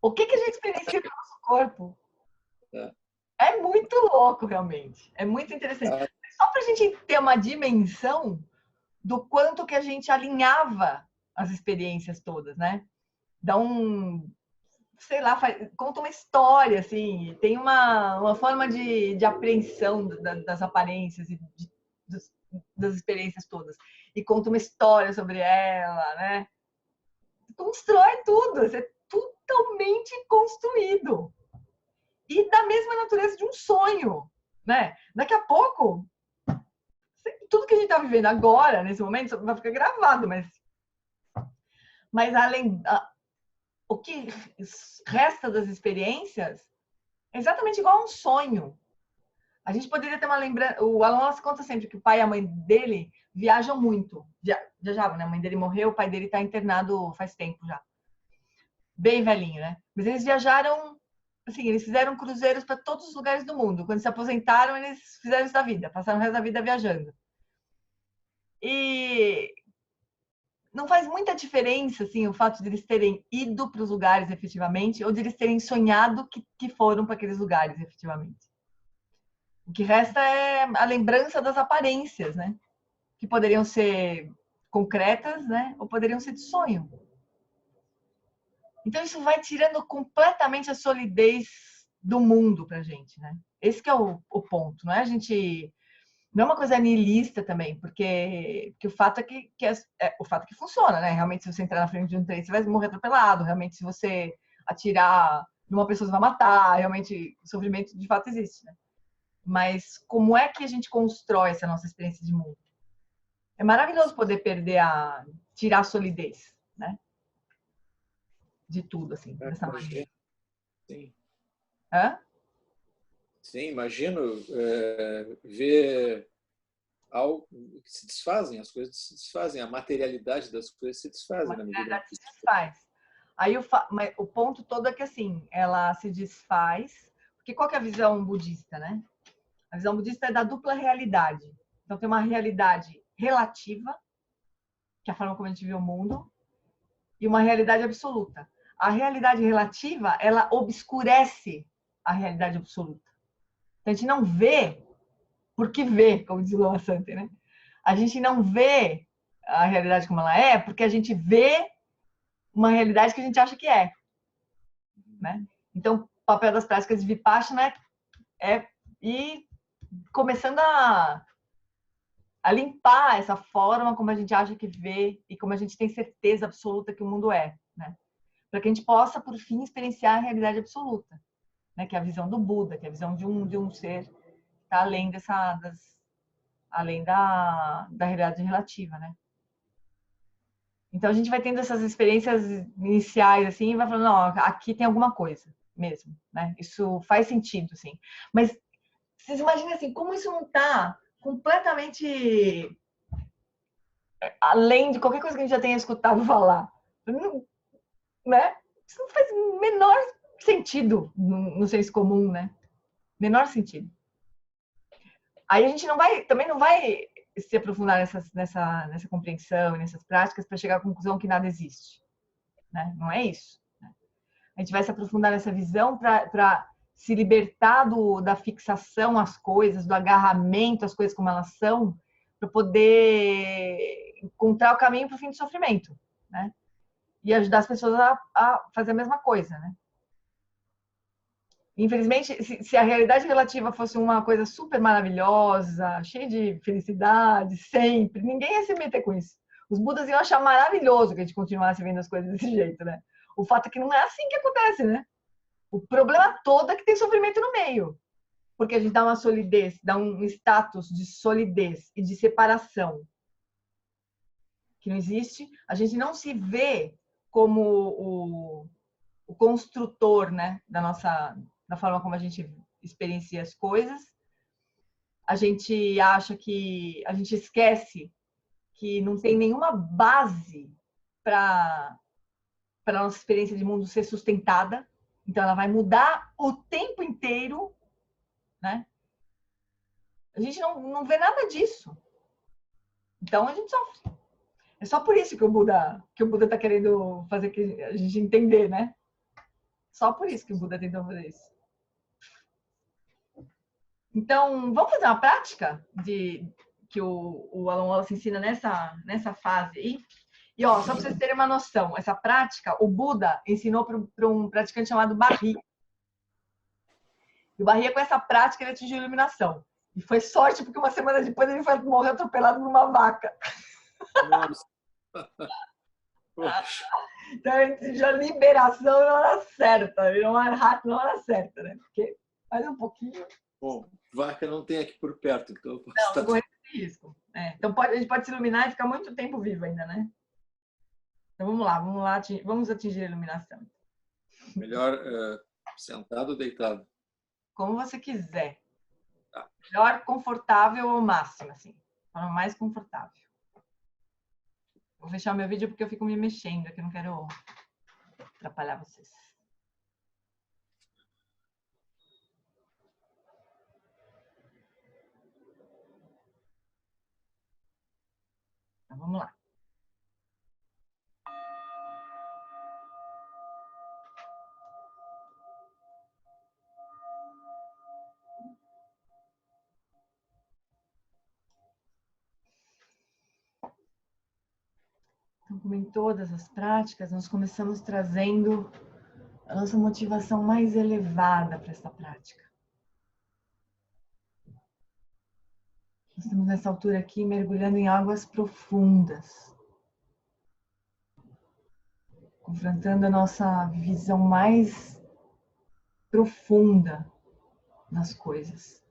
O que a gente experiencia no nosso corpo? É muito louco, realmente. É muito interessante. Só para a gente ter uma dimensão do quanto que a gente alinhava as experiências todas, né? Dá sei lá, conta uma história, assim, tem uma forma de apreensão das aparências e das experiências todas. E conta uma história sobre ela, né? Constrói tudo, é totalmente construído. E da mesma natureza de um sonho, né? Daqui a pouco, tudo que a gente está vivendo agora, nesse momento, vai ficar gravado, mas além... O que resta das experiências é exatamente igual a um sonho. A gente poderia ter uma lembrança... O Alan Watts conta sempre que o pai e a mãe dele viajam muito. Viajavam, né? A mãe dele morreu, o pai dele está internado faz tempo já. Bem velhinho, né? Mas eles viajaram... Assim, eles fizeram cruzeiros para todos os lugares do mundo. Quando se aposentaram, eles fizeram isso da vida. Passaram o resto da vida viajando. E... não faz muita diferença, assim, o fato de eles terem ido para os lugares efetivamente ou de eles terem sonhado que foram para aqueles lugares efetivamente. O que resta é a lembrança das aparências, né? Que poderiam ser concretas, né? Ou poderiam ser de sonho. Então isso vai tirando completamente a solidez do mundo para a gente, né? Esse que é o ponto, não é a gente... Não é uma coisa niilista também, porque o fato é que o fato é que funciona, né? Realmente, se você entrar na frente de um trem, você vai morrer atropelado. Realmente, se você atirar numa pessoa, você vai matar. Realmente, o sofrimento de fato existe, né? Mas como é que a gente constrói essa nossa experiência de mundo? É maravilhoso poder tirar a solidez, né? De tudo, assim, dessa maneira. Sim. Hã? Sim, imagino ver algo que se desfazem, as coisas se desfazem, a materialidade das coisas se desfazem na medida que se desfaz. Aí mas o ponto todo é que assim, ela se desfaz, porque qual que é a visão budista, né? A visão budista é da dupla realidade. Então tem uma realidade relativa, que é a forma como a gente vê o mundo, e uma realidade absoluta. A realidade relativa, ela obscurece a realidade absoluta. Então a gente não vê porque vê, como diz o Lama Santa, né? A gente não vê a realidade como ela é, porque a gente vê uma realidade que a gente acha que é, né? Então, o papel das práticas de Vipassana é ir começando a limpar essa forma como a gente acha que vê e como a gente tem certeza absoluta que o mundo é, né? Para que a gente possa, por fim, experienciar a realidade absoluta, né? Que é a visão do Buda, que é a visão de um ser que está além além da realidade relativa, né? Então a gente vai tendo essas experiências iniciais assim, e vai falando, não, aqui tem alguma coisa mesmo, né? Isso faz sentido, assim. Mas vocês imaginem assim, como isso não está completamente além de qualquer coisa que a gente já tenha escutado falar, né? Isso não faz o menor sentido no senso comum, né? Menor sentido. Aí a gente também não vai se aprofundar nessa compreensão e nessas práticas para chegar à conclusão que nada existe, né? Não é isso. A gente vai se aprofundar nessa visão para se libertar da fixação às coisas, do agarramento às coisas como elas são, para poder encontrar o caminho para o fim do sofrimento, né? E ajudar as pessoas a fazer a mesma coisa, né? Infelizmente, se a realidade relativa fosse uma coisa super maravilhosa, cheia de felicidade, sempre, ninguém ia se meter com isso. Os Budas iam achar maravilhoso que a gente continuasse vendo as coisas desse jeito, né? O fato é que não é assim que acontece, né? O problema todo é que tem sofrimento no meio. Porque a gente dá uma solidez, dá um status de solidez e de separação que não existe. A gente não se vê como o construtor, né, da forma como a gente experiencia as coisas. A gente acha que a gente esquece que não tem nenhuma base para a nossa experiência de mundo ser sustentada. Então ela vai mudar o tempo inteiro, né? A gente não vê nada disso. Então a gente sofre. É só por isso que o Buda está querendo fazer que a gente entender, né? Só por isso que o Buda tentou fazer isso. Então, vamos fazer uma prática que o Alan Wallace ensina nessa fase aí. E, ó, só para vocês terem uma noção, essa prática, o Buda ensinou para um praticante chamado Barri. E o Barri, com essa prática, ele atingiu a iluminação. E foi sorte, porque uma semana depois ele morreu atropelado por uma vaca. Nossa. Então, ele atingiu a liberação na hora certa. Virou mais rápido na hora certa, né? Porque mais um pouquinho... Bom, vaca não tem aqui por perto, então eu posso Não, estar... não corre risco. Então, a gente pode se iluminar e ficar muito tempo vivo ainda, né? Então, vamos lá, vamos atingir a iluminação. Melhor sentado ou deitado? Como você quiser. Tá. Melhor confortável ao máximo, assim. Forma mais confortável. Vou fechar o meu vídeo porque eu fico me mexendo, aqui eu não quero atrapalhar vocês. Então, vamos lá. Então, como em todas as práticas, nós começamos trazendo a nossa motivação mais elevada para essa prática. Nós estamos nessa altura aqui mergulhando em águas profundas, confrontando a nossa visão mais profunda das coisas.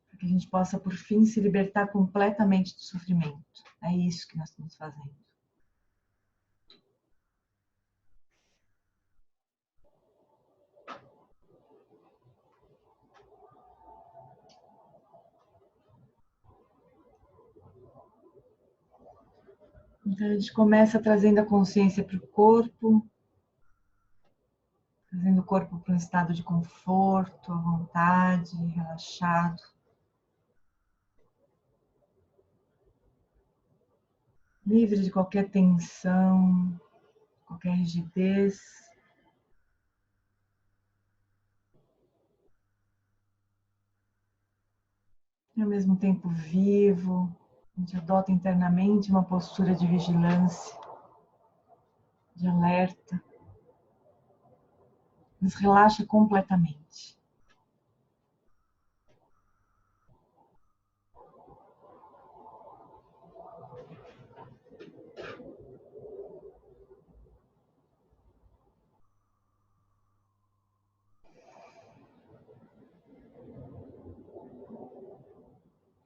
Para que a gente possa, por fim, se libertar completamente do sofrimento. É isso que nós estamos fazendo. Então, a gente começa trazendo a consciência para o corpo, trazendo o corpo para um estado de conforto, à vontade, relaxado. Livre de qualquer tensão, qualquer rigidez. E ao mesmo tempo vivo, a gente adota internamente uma postura de vigilância, de alerta, nos relaxa completamente.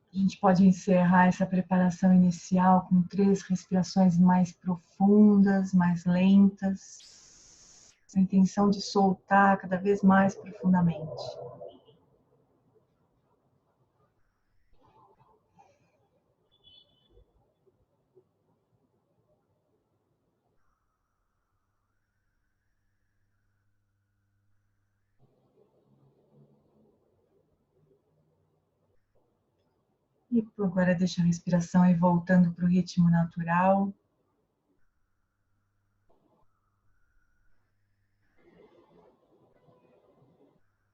A gente pode encerrar essa preparação inicial com 3 respirações mais profundas, mais lentas, com a intenção de soltar cada vez mais profundamente. E agora deixa a respiração ir voltando para o ritmo natural.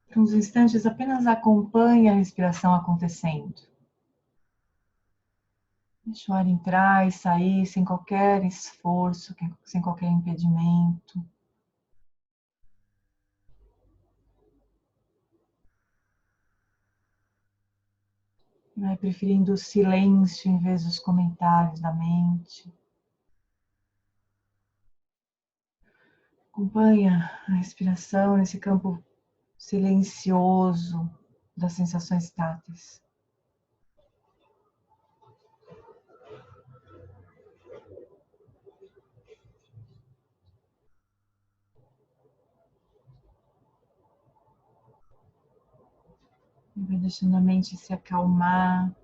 Por uns instantes, apenas acompanhe a respiração acontecendo. Deixa o ar entrar e sair sem qualquer esforço, sem qualquer impedimento. Vai preferindo o silêncio em vez dos comentários da mente. Acompanha a respiração nesse campo silencioso das sensações táteis. E vai deixando a mente se acalmar,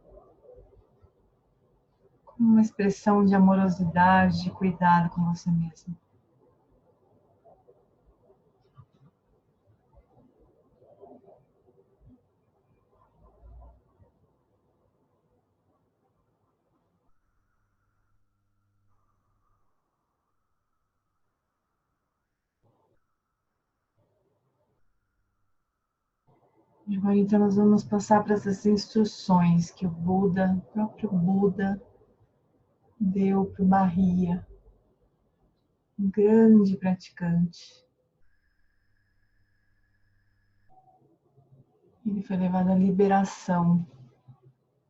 com uma expressão de amorosidade, de cuidado com você mesmo. E agora então nós vamos passar para essas instruções que o próprio Buda, deu para o Maria, um grande praticante. Ele foi levado à liberação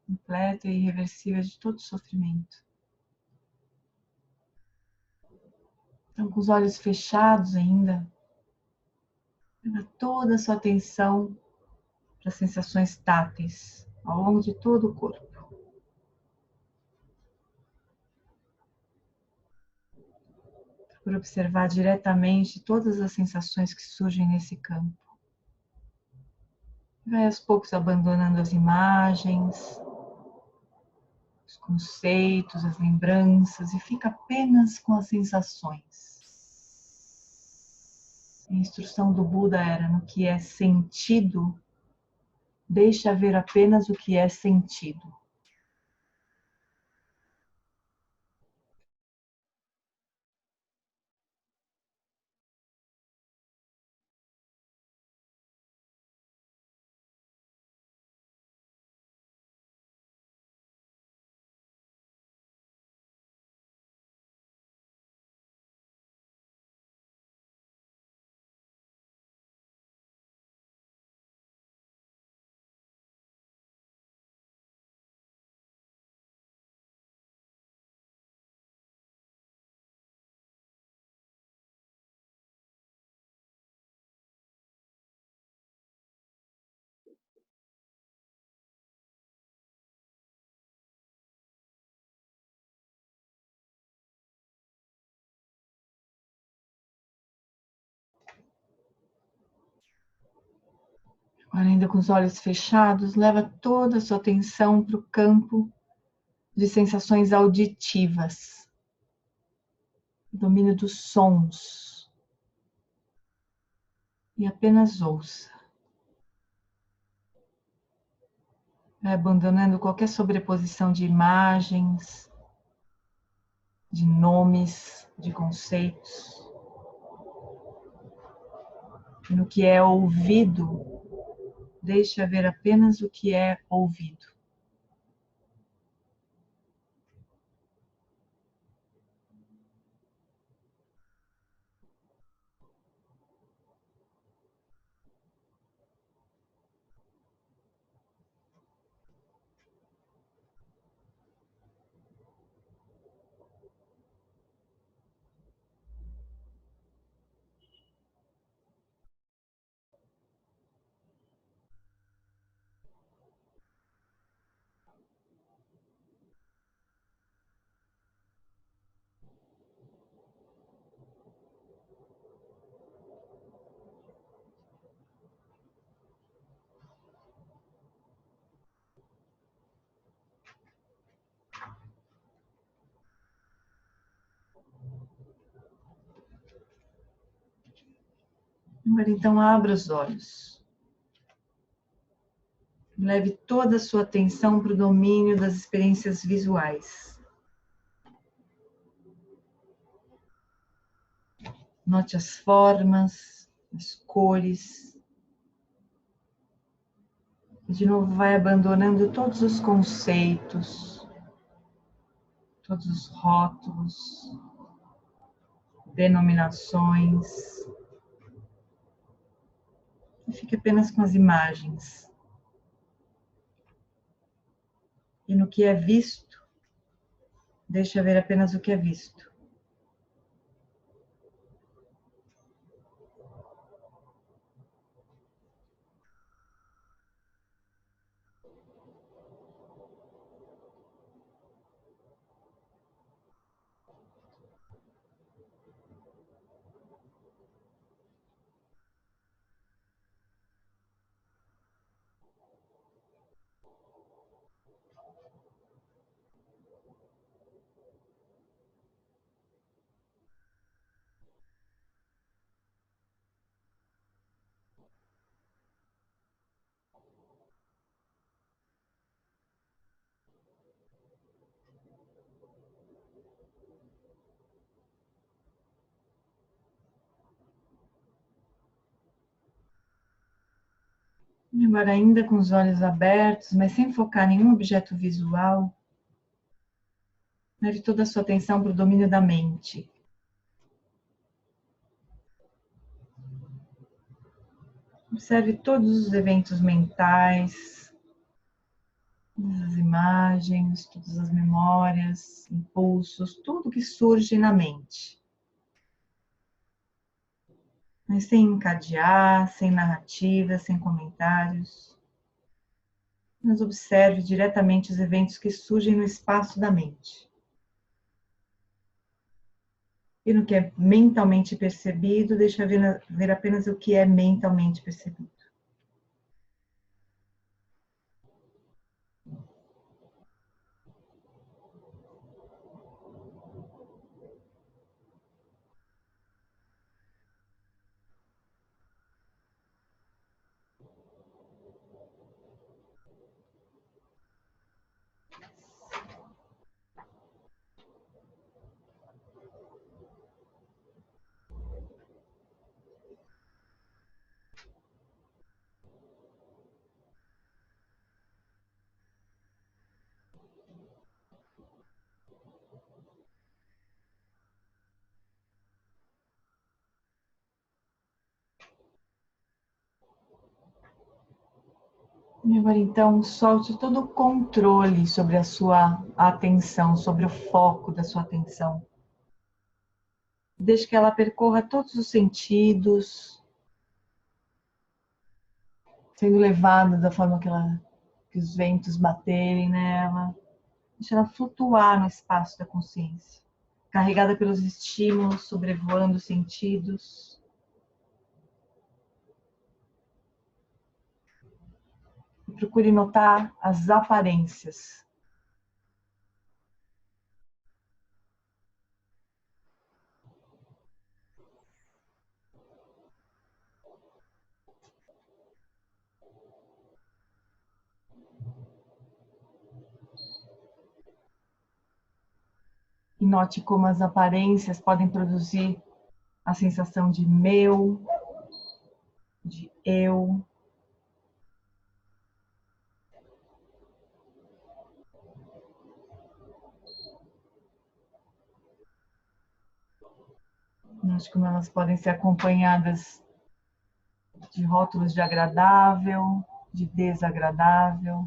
completa e irreversível de todo sofrimento. Então, com os olhos fechados ainda, leva toda a sua atenção para as sensações táteis ao longo de todo o corpo. Por observar diretamente todas as sensações que surgem nesse campo. Vai aos poucos abandonando as imagens, os conceitos, as lembranças e fica apenas com as sensações. A instrução do Buda era: no que é sentido, deixa ver apenas o que é sentido. Agora, ainda com os olhos fechados, leva toda a sua atenção para o campo de sensações auditivas. domínio dos sons. E apenas ouça. Vai abandonando qualquer sobreposição de imagens, de nomes, de conceitos. E no que é ouvido, deixe haver apenas o que é ouvido. Agora, então, abra os olhos. Leve toda a sua atenção para o domínio das experiências visuais. Note as formas, as cores. E, de novo, vai abandonando todos os conceitos, todos os rótulos, denominações. E fique apenas com as imagens. E no que é visto, deixa ver apenas o que é visto. E agora, ainda com os olhos abertos, mas sem focar em nenhum objeto visual, leve toda a sua atenção para o domínio da mente. Observe todos os eventos mentais, todas as imagens, todas as memórias, impulsos, tudo que surge na mente. Mas sem encadear, sem narrativa, sem comentários. Mas observe diretamente os eventos que surgem no espaço da mente. E no que é mentalmente percebido, deixa ver apenas o que é mentalmente percebido. E agora, então, solte todo o controle sobre a sua atenção, sobre o foco da sua atenção. Deixe que ela percorra todos os sentidos, sendo levada da forma que os ventos baterem nela. Deixe ela flutuar no espaço da consciência, carregada pelos estímulos, sobrevoando os sentidos. Procure notar as aparências. Note como as aparências podem produzir a sensação de meu, de eu. Note como elas podem ser acompanhadas de rótulos de agradável, de desagradável.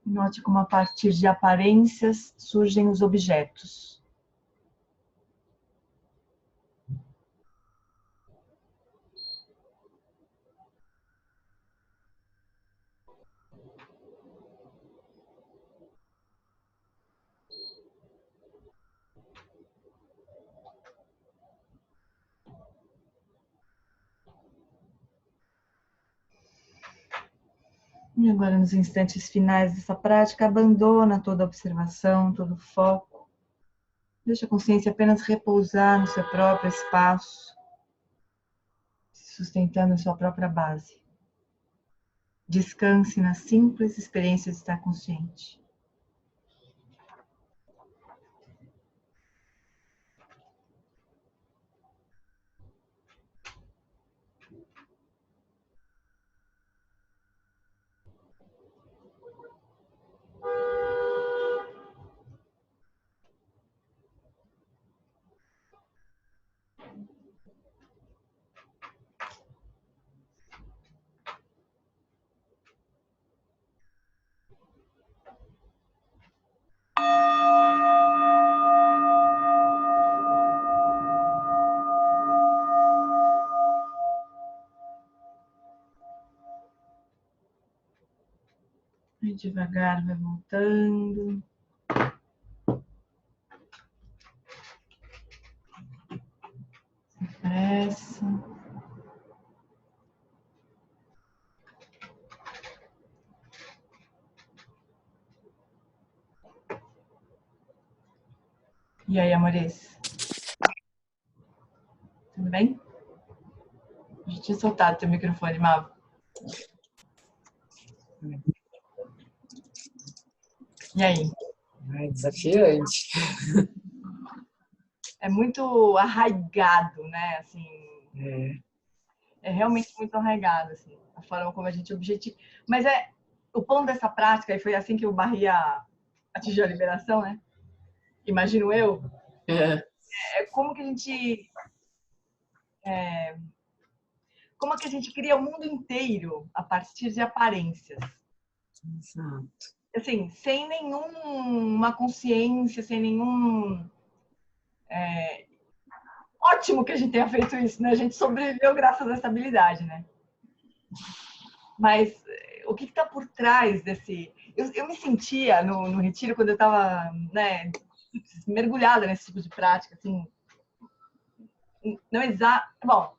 Note como a partir de aparências surgem os objetos. E agora, nos instantes finais dessa prática, abandona toda observação, todo foco. Deixa a consciência apenas repousar no seu próprio espaço, sustentando a sua própria base. Descanse na simples experiência de estar consciente. E devagar vai voltando. Sem pressa. E aí, amores? Tudo bem? Já tinha soltado teu microfone, Mavo. E aí? Ai, desafiante. É muito arraigado, né? Assim, é realmente muito arraigado, assim, a forma como a gente objetiva. Mas o ponto dessa prática, e foi assim que o Bahia atingiu a liberação, né? Imagino eu. É como que a gente... como é que a gente cria o mundo inteiro a partir de aparências. Exato. Assim, sem nenhuma consciência, sem nenhum... Ótimo que a gente tenha feito isso, né? A gente sobreviveu graças a essa habilidade, né? Mas o que está por trás desse... Eu me sentia no retiro, quando eu estava, né, mergulhada nesse tipo de prática, assim... Não exato... Bom,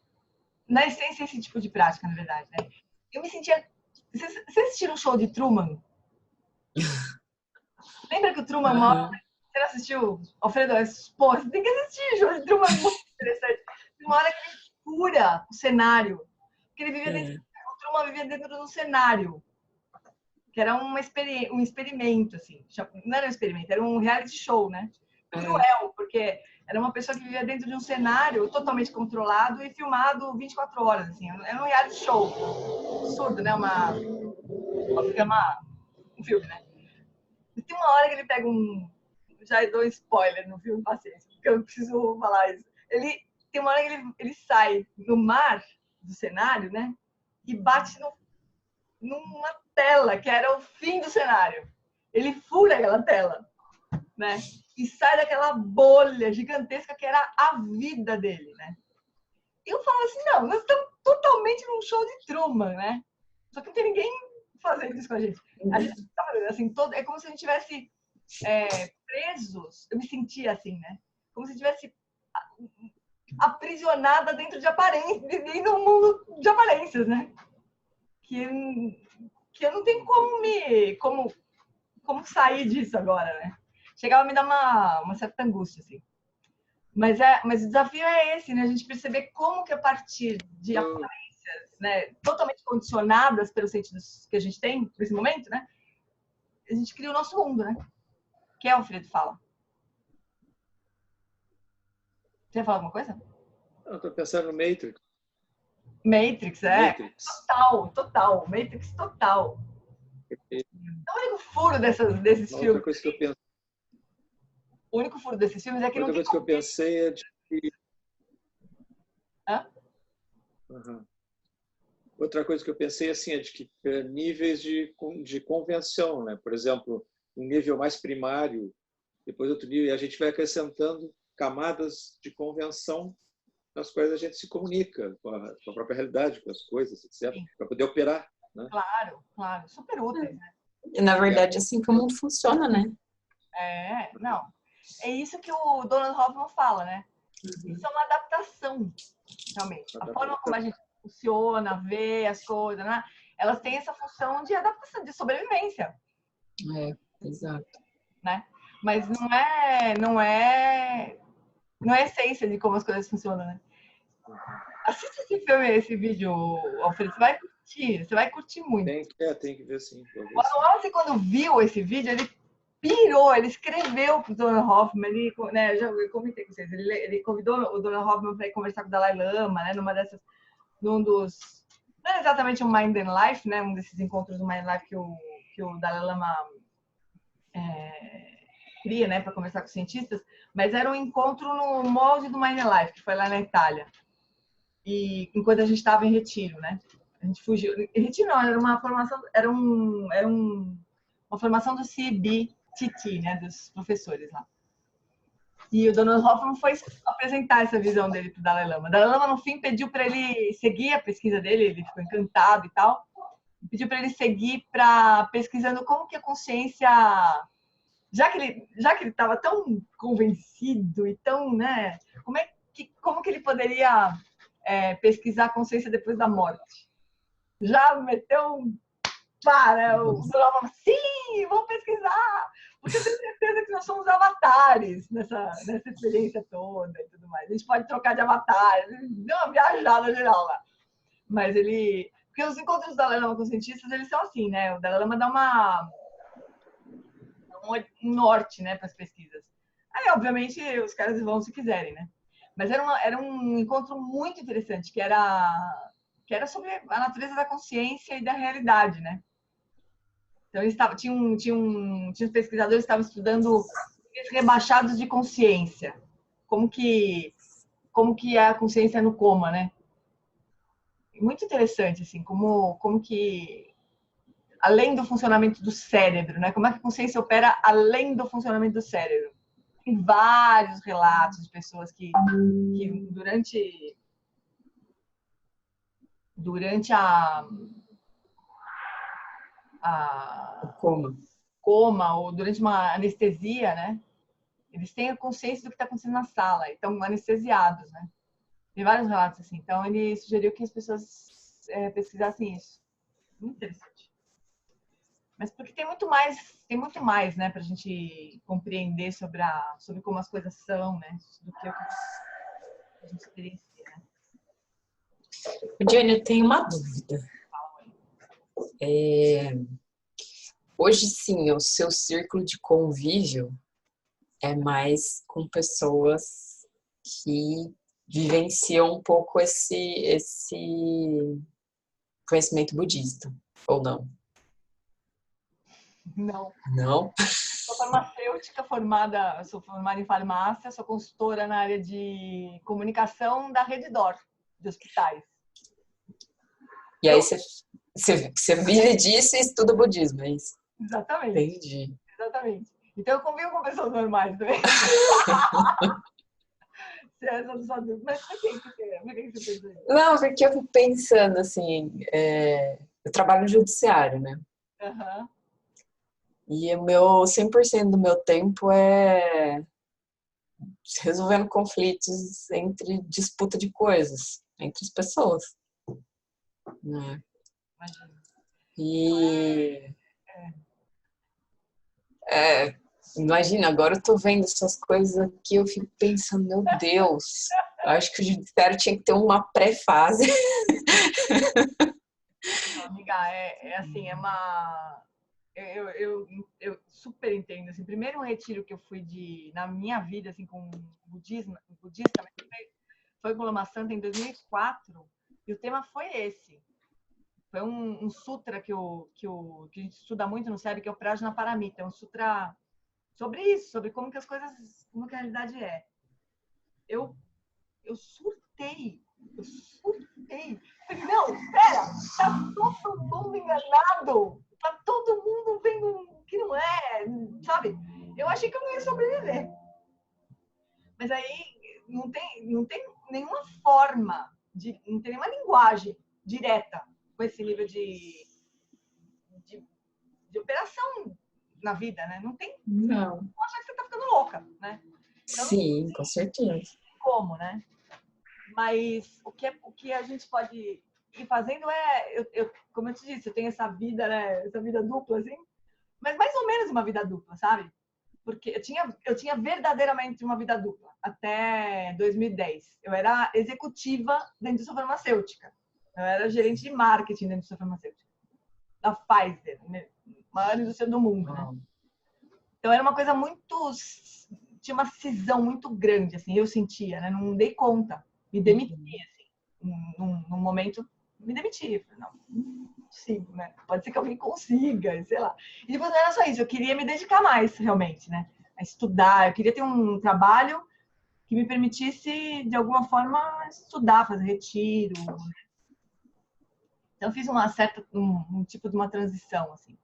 na essência, esse tipo de prática, na verdade, né? Eu me sentia... Vocês assistiram o show de Truman? Lembra que o Truman mostra... Você não assistiu? Alfredo, pô, você tem que assistir o show de Truman, é muito interessante. Tem uma hora que ele fura o cenário. Porque ele vivia dentro... O Truman vivia dentro de um cenário. Que era um experimento, assim. Não era um experimento, era um reality show, né? Cruel, porque era uma pessoa que vivia dentro de um cenário totalmente controlado e filmado 24 horas, assim. Era um reality show. Absurdo, né? Um filme, né? E tem uma hora que ele pega um... Já dou um spoiler no filme, paciência, porque eu preciso falar isso. Tem uma hora que ele sai no mar do cenário, né? E bate numa tela, que era o fim do cenário. Ele fura aquela tela, né? E sai daquela bolha gigantesca que era a vida dele, né? E eu falo assim, não, nós estamos totalmente num show de Truman, né? Só que não tem ninguém fazendo isso com a gente. A gente tá fazendo assim, é como se a gente tivesse presos, eu me sentia assim, né? Como se tivesse aprisionada dentro de aparências, dentro do mundo de aparências, né? Que eu não tenho como sair disso agora, né? Chegava a me dar uma certa angústia, assim. Mas o desafio é esse, né? A gente perceber como que a partir de aparências, né, totalmente condicionadas pelos sentidos que a gente tem nesse momento, né? A gente cria o nosso mundo, né? Que é o Alfredo fala. Você ia falar alguma coisa? Eu estou pensando no Matrix. Matrix, Matrix. Total. Matrix total. É o único furo desses Uma filmes. outra coisa que eu pensei, O único furo desses filmes é que não outra tem coisa que eu pensei é de que... Hã? Uhum. Outra coisa que eu pensei assim, é de que níveis de convenção, né? Por exemplo, um nível mais primário, depois outro nível, e a gente vai acrescentando camadas de convenção nas quais a gente se comunica com a própria realidade, com as coisas, etc., para poder operar. Né? Claro. Super úteis, né? E, na verdade, é assim que o mundo funciona, né? Não. É isso que o Donald Hoffman fala, né? Isso é uma adaptação, realmente. A forma como a gente funciona, vê as coisas, né? Elas têm essa função de adaptação, de sobrevivência. Exato. Né? Mas não é a essência de como as coisas funcionam, né? Assista esse filme, esse vídeo, Alfredo, você vai curtir muito. Tem que ver sim. O Wallace, quando viu esse vídeo, ele pirou, ele escreveu para o Donald Hoffman, né, eu comentei com vocês, ele convidou o Donald Hoffman para ir conversar com o Dalai Lama, né, não é exatamente um Mind and Life, né, um desses encontros do Mind and Life que o Dalai Lama cria, né, para conversar com os cientistas, mas era um encontro no molde do Mind and Life, que foi lá na Itália. E enquanto a gente estava em retiro, né? A gente fugiu. Retiro não, era uma formação, uma formação do CBTT, né? Dos professores lá. E o Donald Hoffman foi apresentar essa visão dele para o Dalai Lama. O Dalai Lama, no fim, pediu para ele seguir a pesquisa dele, ele ficou encantado e tal. Pediu para ele seguir pesquisando como que a consciência... Já que ele estava tão convencido e tão, né? Como que ele poderia pesquisar a consciência depois da morte? Já meteu o Donald, sim, vou pesquisar, porque eu tenho certeza que nós somos avatares nessa experiência toda e tudo mais. A gente pode trocar de avatar, deu uma viajada geral lá. Mas porque os encontros do Dalai Lama com os cientistas, eles são assim, né? O Dalai Lama dá um norte, né, para as pesquisas. Aí, obviamente, os caras vão se quiserem, né? Mas era um encontro muito interessante, que era sobre a natureza da consciência e da realidade, né? Então, eles tinham pesquisadores que estavam estudando rebaixados de consciência. Como que é a consciência no coma, né? Muito interessante, assim, como que além do funcionamento do cérebro, né? Como é que a consciência opera além do funcionamento do cérebro? Tem vários relatos de pessoas que durante a coma ou durante uma anestesia, né? Eles têm a consciência do que está acontecendo na sala e estão anestesiados, né? Tem vários relatos assim. Então, ele sugeriu que as pessoas pesquisassem isso. Muito interessante. Mas porque tem muito mais, né, para a gente compreender sobre como as coisas são, né, do que o que a gente experiencia, né? Jenny, eu tenho uma dúvida. Hoje, sim, o seu círculo de convívio é mais com pessoas que vivenciam um pouco esse conhecimento budista, ou não? Não. Não? Sou farmacêutica sou formada em farmácia, sou consultora na área de comunicação da Redditor, de hospitais. E aí você vive disso e estuda budismo, é isso? Exatamente. Entendi. Exatamente. Então eu convivo com pessoas normais também. Mas por que você pensa isso? Não, porque eu fico pensando assim, eu trabalho no judiciário, né? Uhum. E o meu 100% do meu tempo é resolvendo conflitos entre disputa de coisas entre as pessoas, né? Imagina. E Imagina, agora eu tô vendo essas coisas aqui, eu fico pensando, meu Deus, eu acho que o judiciário tinha que ter uma pré-fase. Amiga, é assim, é uma... Eu super entendo. Assim, primeiro um retiro que eu fui na minha vida, assim, com budista, foi com Lama Santa em 2004, e o tema foi esse. Foi um sutra que a gente estuda muito no SEB, que é o Prajnaparamita. É um sutra sobre isso, sobre como que as coisas, como que a realidade é. Eu surtei. Eu surtei. Falei, não, espera, tá todo mundo enganado. Tá todo mundo vendo que não é, sabe? Eu achei que eu não ia sobreviver. Mas aí não tem nenhuma forma, não tem nenhuma linguagem direta com esse nível de operação na vida, né? Não tem. Não. Eu acho que você tá ficando louca, né? Então, Sim, com certeza. como, né? Mas o que a gente pode ir fazendo é, como eu te disse, eu tenho essa vida, né? Essa vida dupla, assim, mas mais ou menos uma vida dupla, sabe? Porque eu tinha verdadeiramente uma vida dupla até 2010. Eu era executiva da indústria farmacêutica. Eu era gerente de marketing da indústria farmacêutica. Da Pfizer, maior indústria do mundo, né? Então era uma coisa muito... Tinha uma cisão muito grande, assim, eu sentia, né? Não dei conta. Me demiti, assim. Num momento, me demiti. Não consigo, né? Pode ser que alguém consiga, sei lá. E depois não era só isso, eu queria me dedicar mais, realmente, né? A estudar, eu queria ter um trabalho que me permitisse, de alguma forma, estudar, fazer retiro. Então, eu fiz um tipo de uma transição, assim.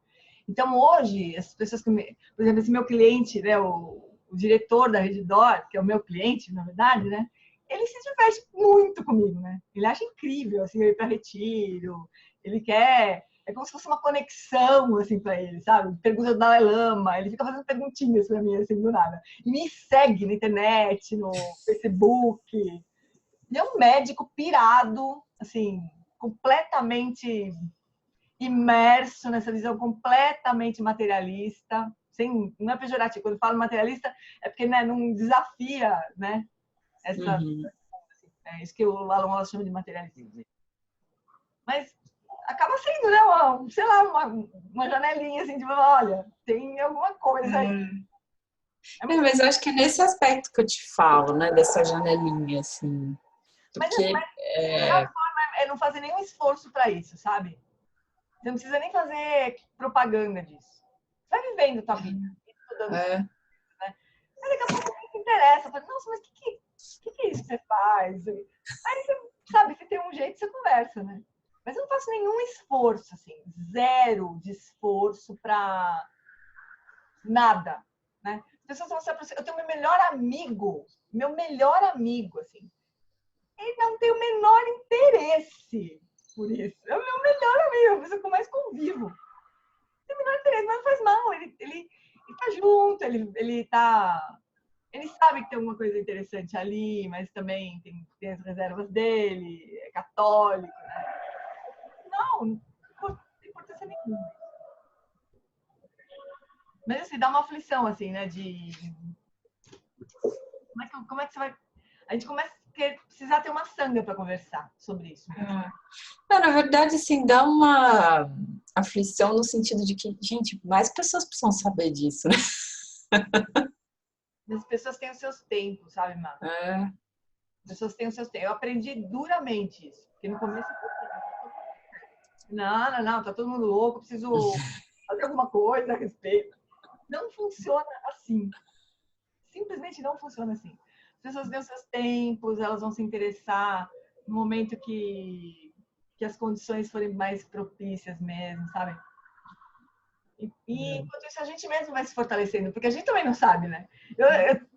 Então, hoje, as pessoas que por exemplo, esse meu cliente, né, o diretor da Redditor, que é o meu cliente, na verdade, né, ele se diverte muito comigo, né? Ele acha incrível, assim, eu ir para retiro, ele quer... É como se fosse uma conexão, assim, para ele, sabe? Pergunta do Dalai Lama, ele fica fazendo perguntinhas para mim, assim, do nada. E me segue na internet, no Facebook. Ele é um médico pirado, assim, completamente imerso nessa visão completamente materialista, não é pejorativo. Quando eu falo materialista, é porque, né, não desafia, né, essa... É isso que o Alan Wallace chama de materialismo. Mas acaba sendo, né, sei lá, uma janelinha assim, de olha, tem alguma coisa aí. Mas eu acho que é nesse aspecto que eu te falo, né, dessa janelinha, assim. Porque, mas a forma é não fazer nenhum esforço para isso, sabe? Você não precisa nem fazer propaganda disso. Você vai vivendo a tua vida, estudando, né? Mas daqui a pouco alguém se interessa, fala, nossa, mas o que é isso que você faz? Aí você, sabe, você tem um jeito, você conversa, né? Mas eu não faço nenhum esforço, assim, zero de esforço para nada, né? As pessoas vão se aproximar. Eu tenho meu melhor amigo, assim, ele não tem o menor interesse por isso. É o meu melhor amigo, a pessoa que eu mais convivo. Não tem o menor interesse, mas não faz mal. Ele tá junto, ele sabe que tem alguma coisa interessante ali, mas também tem as reservas dele, é católico, né? Não tem importância nenhuma. Mas assim, dá uma aflição, assim, né? Como é que você vai... A gente começa a precisar ter uma sanga para conversar sobre isso. Não, na verdade, assim, dá uma aflição no sentido de que, gente, mais pessoas precisam saber disso, né? As pessoas têm os seus tempos, sabe, Má? As pessoas têm os seus tempos. Eu aprendi duramente isso. Porque no começo... Não, tá todo mundo louco, preciso fazer alguma coisa a respeito. Não funciona assim. Simplesmente não funciona assim. As pessoas têm os seus tempos, elas vão se interessar no momento que as condições forem mais propícias mesmo, sabe? E enquanto isso, a gente mesmo vai se fortalecendo, porque a gente também não sabe, né?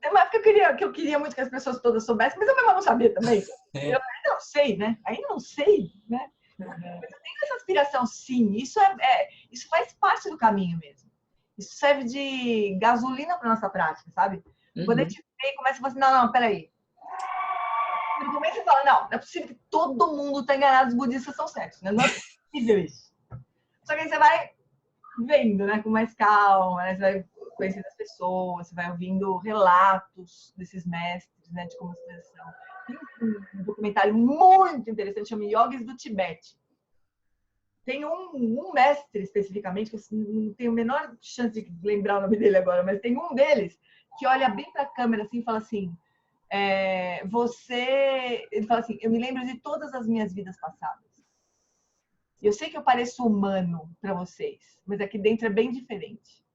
Tem uma época que eu queria muito que as pessoas todas soubessem, mas eu mesmo não sabia também. Eu ainda não sei, né? Ainda não sei, né? Mas eu tenho essa aspiração, sim. Isso faz parte do caminho mesmo. Isso serve de gasolina para nossa prática, sabe? Quando a gente vem e começa a falar assim, não, peraí. No começo você fala, não é possível que todo mundo está enganado, os budistas são certos, né? Não é possível isso. Só que aí você vai vendo, né, com mais calma, né? Você vai conhecendo as pessoas, você vai ouvindo relatos desses mestres, né, de como as coisas são. Tem um documentário muito interessante, chama Yogis do Tibete. Tem um mestre especificamente, que eu não tenho a menor chance de lembrar o nome dele agora, mas tem um deles que olha bem para a câmera assim, e fala assim, ele fala assim, eu me lembro de todas as minhas vidas passadas. Eu sei que eu pareço humano para vocês, mas aqui dentro é bem diferente.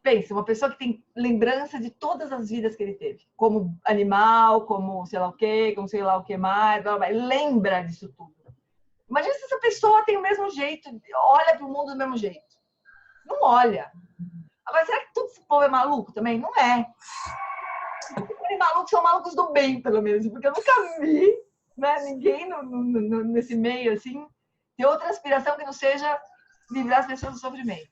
Pensa, uma pessoa que tem lembrança de todas as vidas que ele teve, como animal, como sei lá o quê, como sei lá o que mais, blá, blá, blá, lembra disso tudo. Imagina se essa pessoa tem o mesmo jeito, olha para o mundo do mesmo jeito. Não olha. Agora, será que todo esse povo é maluco também? Não é. Os malucos são malucos do bem, pelo menos, porque eu nunca vi, né, ninguém nesse meio assim ter outra aspiração que não seja livrar as pessoas do sofrimento.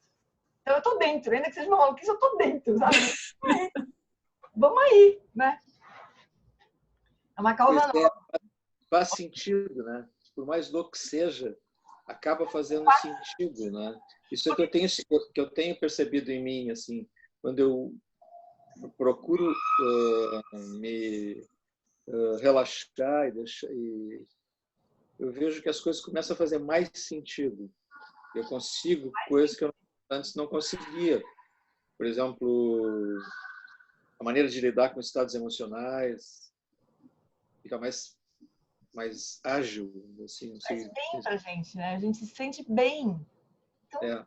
Então eu tô dentro, ainda que seja uma maluquice, eu tô dentro, sabe? Vamos aí, né? É uma causa nova. Faz sentido, né? Por mais louco que seja, acaba fazendo sentido, né? Isso é que eu tenho percebido em mim, assim, quando eu procuro me relaxar e eu vejo que as coisas começam a fazer mais sentido. Eu consigo coisas que eu antes não conseguia. Por exemplo, a maneira de lidar com estados emocionais fica mais ágil, assim, não sei. Faz bem pra gente, né? A gente se sente bem. Então,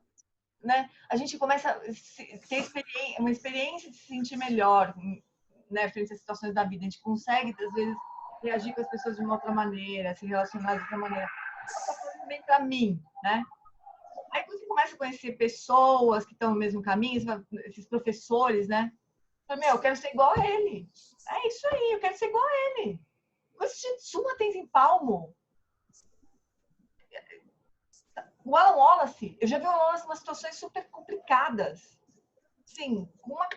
né? A gente começa a ter uma experiência de se sentir melhor, né? Frente às situações da vida. A gente consegue, às vezes, reagir com as pessoas de uma outra maneira, se relacionar de outra maneira. Está fazendo bem para mim, né? Aí quando você começa a conhecer pessoas que estão no mesmo caminho, esses professores, né? Fala, eu quero ser igual a ele. É isso aí, eu quero ser igual a ele. Quando você suma Tenzin Palmo, o Alan Wallace, eu já vi o Alan Wallace em umas situações super complicadas. Assim, com uma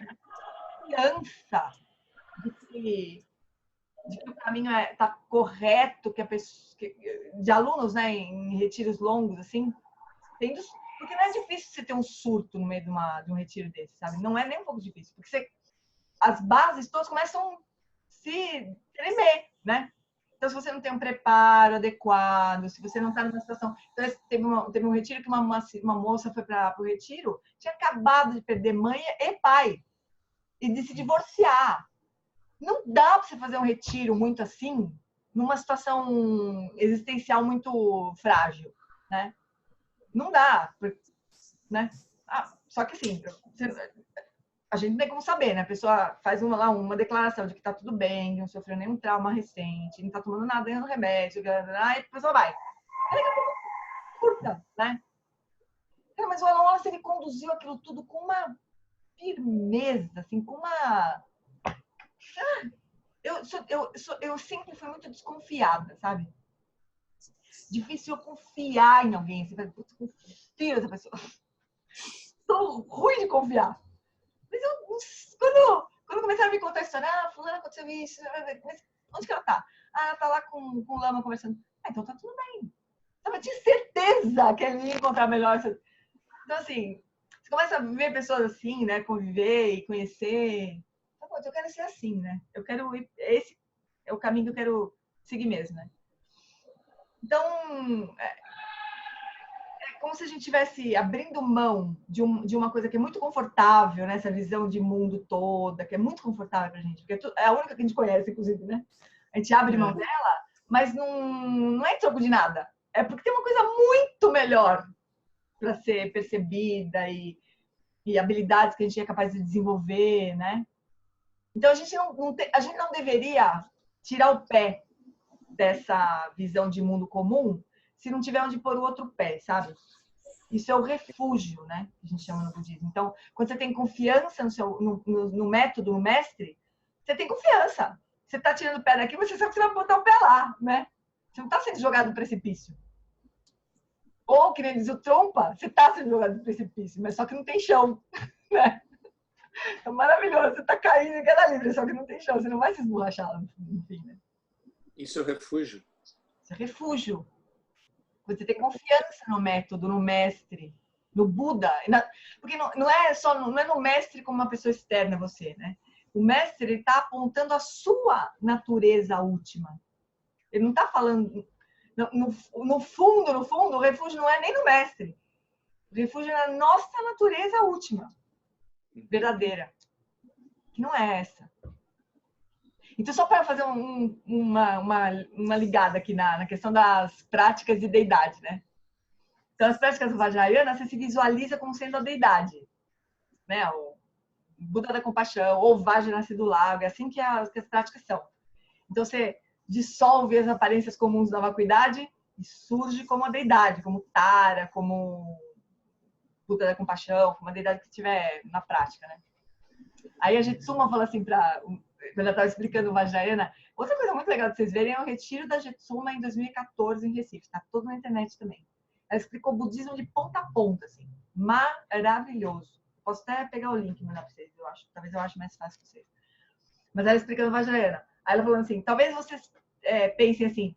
confiança de que o caminho está correto, que a pessoa, de alunos, né, em retiros longos, assim, porque não é difícil você ter um surto no meio de um retiro desse, sabe? Não é nem um pouco difícil, porque as bases todas começam a se tremer, né? Então, se você não tem um preparo adequado, se você não está numa situação... Então, teve um retiro que uma moça foi para o retiro, tinha acabado de perder mãe e pai, e de se divorciar. Não dá para você fazer um retiro muito assim, numa situação existencial muito frágil, né? Não dá, né? Só que assim, a gente não tem como saber, né? A pessoa faz uma declaração de que tá tudo bem, que não sofreu nenhum trauma recente, não tá tomando nada, ganhando remédio, aí a pessoa vai. Aí daqui a pouco curta, né? Mas o Alan Wallace, ele conduziu aquilo tudo com uma firmeza, assim, com uma... Eu sempre fui muito desconfiada, sabe? Difícil eu confiar em alguém. Você fala, putz, confio nessa pessoa. Sou ruim de confiar. Mas quando começaram a me contar a história, fulana, aconteceu isso, mas onde que ela tá? Ela tá lá com o Lama conversando. Então tá tudo bem. Eu tinha certeza que ele ia encontrar melhor. Então, assim, você começa a ver pessoas assim, né? Conviver e conhecer. Eu quero ser assim, né? Eu quero ir. Esse é o caminho que eu quero seguir mesmo, né? Então, é como se a gente estivesse abrindo mão de uma coisa que é muito confortável, né? Essa visão de mundo toda, que é muito confortável pra gente, porque é a única que a gente conhece, inclusive, né? A gente abre mão dela, mas não é troco de nada. É porque tem uma coisa muito melhor para ser percebida e habilidades que a gente é capaz de desenvolver, né? Então, a gente não deveria tirar o pé dessa visão de mundo comum se não tiver onde pôr o outro pé, sabe? Isso é o refúgio, né? Que a gente chama no budismo. Então, quando você tem confiança no método, no mestre, você tem confiança. Você está tirando o pé daqui, você sabe que você vai botar o pé lá, né? Você não está sendo jogado no precipício. Ou, que nem diz o Trompa, você está sendo jogado no precipício, mas só que não tem chão, né? É maravilhoso, você está caindo em queda livre, só que não tem chão, você não vai se esborrachar no fim, né? Isso é o refúgio. Isso é refúgio. Você tem confiança no método, no mestre. no Buda, porque não é só não é no mestre como uma pessoa externa a você, né? O mestre ele está apontando a sua natureza última. Ele não está falando no fundo, o refúgio não é nem no mestre. O refúgio é na nossa natureza última, verdadeira, que não é essa. Então, só para fazer uma ligada aqui na questão das práticas de deidade, né? Então, as práticas do Vajrayana, você se visualiza como sendo a deidade, né? O Buda da compaixão, ou Vajra nasce do lago, é assim que as práticas são. Então, você dissolve as aparências comuns da vacuidade e surge como a deidade, como Tara, como Buda da compaixão, como a deidade que estiver na prática, né? Aí a Jetsuma fala assim, quando ela estava explicando o Vajrayana, outra coisa muito legal de vocês verem é o retiro da Jetsuma em 2014 em Recife, está todo na internet também. Ela explicou o budismo de ponta a ponta, assim, maravilhoso. Posso até pegar o link e mandar para vocês, eu acho. Talvez eu ache mais fácil para vocês. Mas ela explicando o Vajrayana. Aí ela falando assim, talvez vocês pensem assim,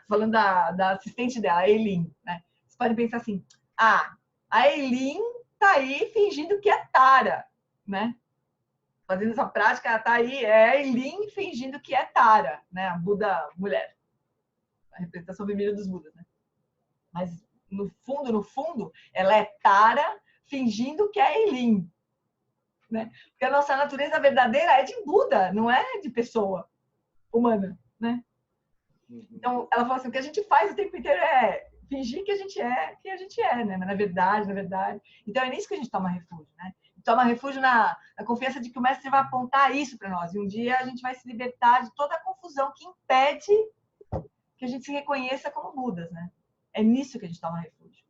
falando da assistente dela, a Eileen, né? Vocês podem pensar assim, a Eileen tá aí fingindo que é Tara, né? Fazendo essa prática, ela tá aí, é a Eileen fingindo que é Tara, né? A Buda mulher. A representação feminina dos Budas, né? Mas no fundo, ela é Tara fingindo que é Eileen, né? Porque a nossa natureza verdadeira é de Buda, não é de pessoa humana, né? Então, ela falou assim, o que a gente faz o tempo inteiro é fingir que a gente é, né? Mas na verdade. Então, é nisso que a gente toma refúgio, né? Toma refúgio na confiança de que o mestre vai apontar isso para nós. E um dia a gente vai se libertar de toda a confusão que impede que a gente se reconheça como Budas, né? É nisso que a gente toma refúgio.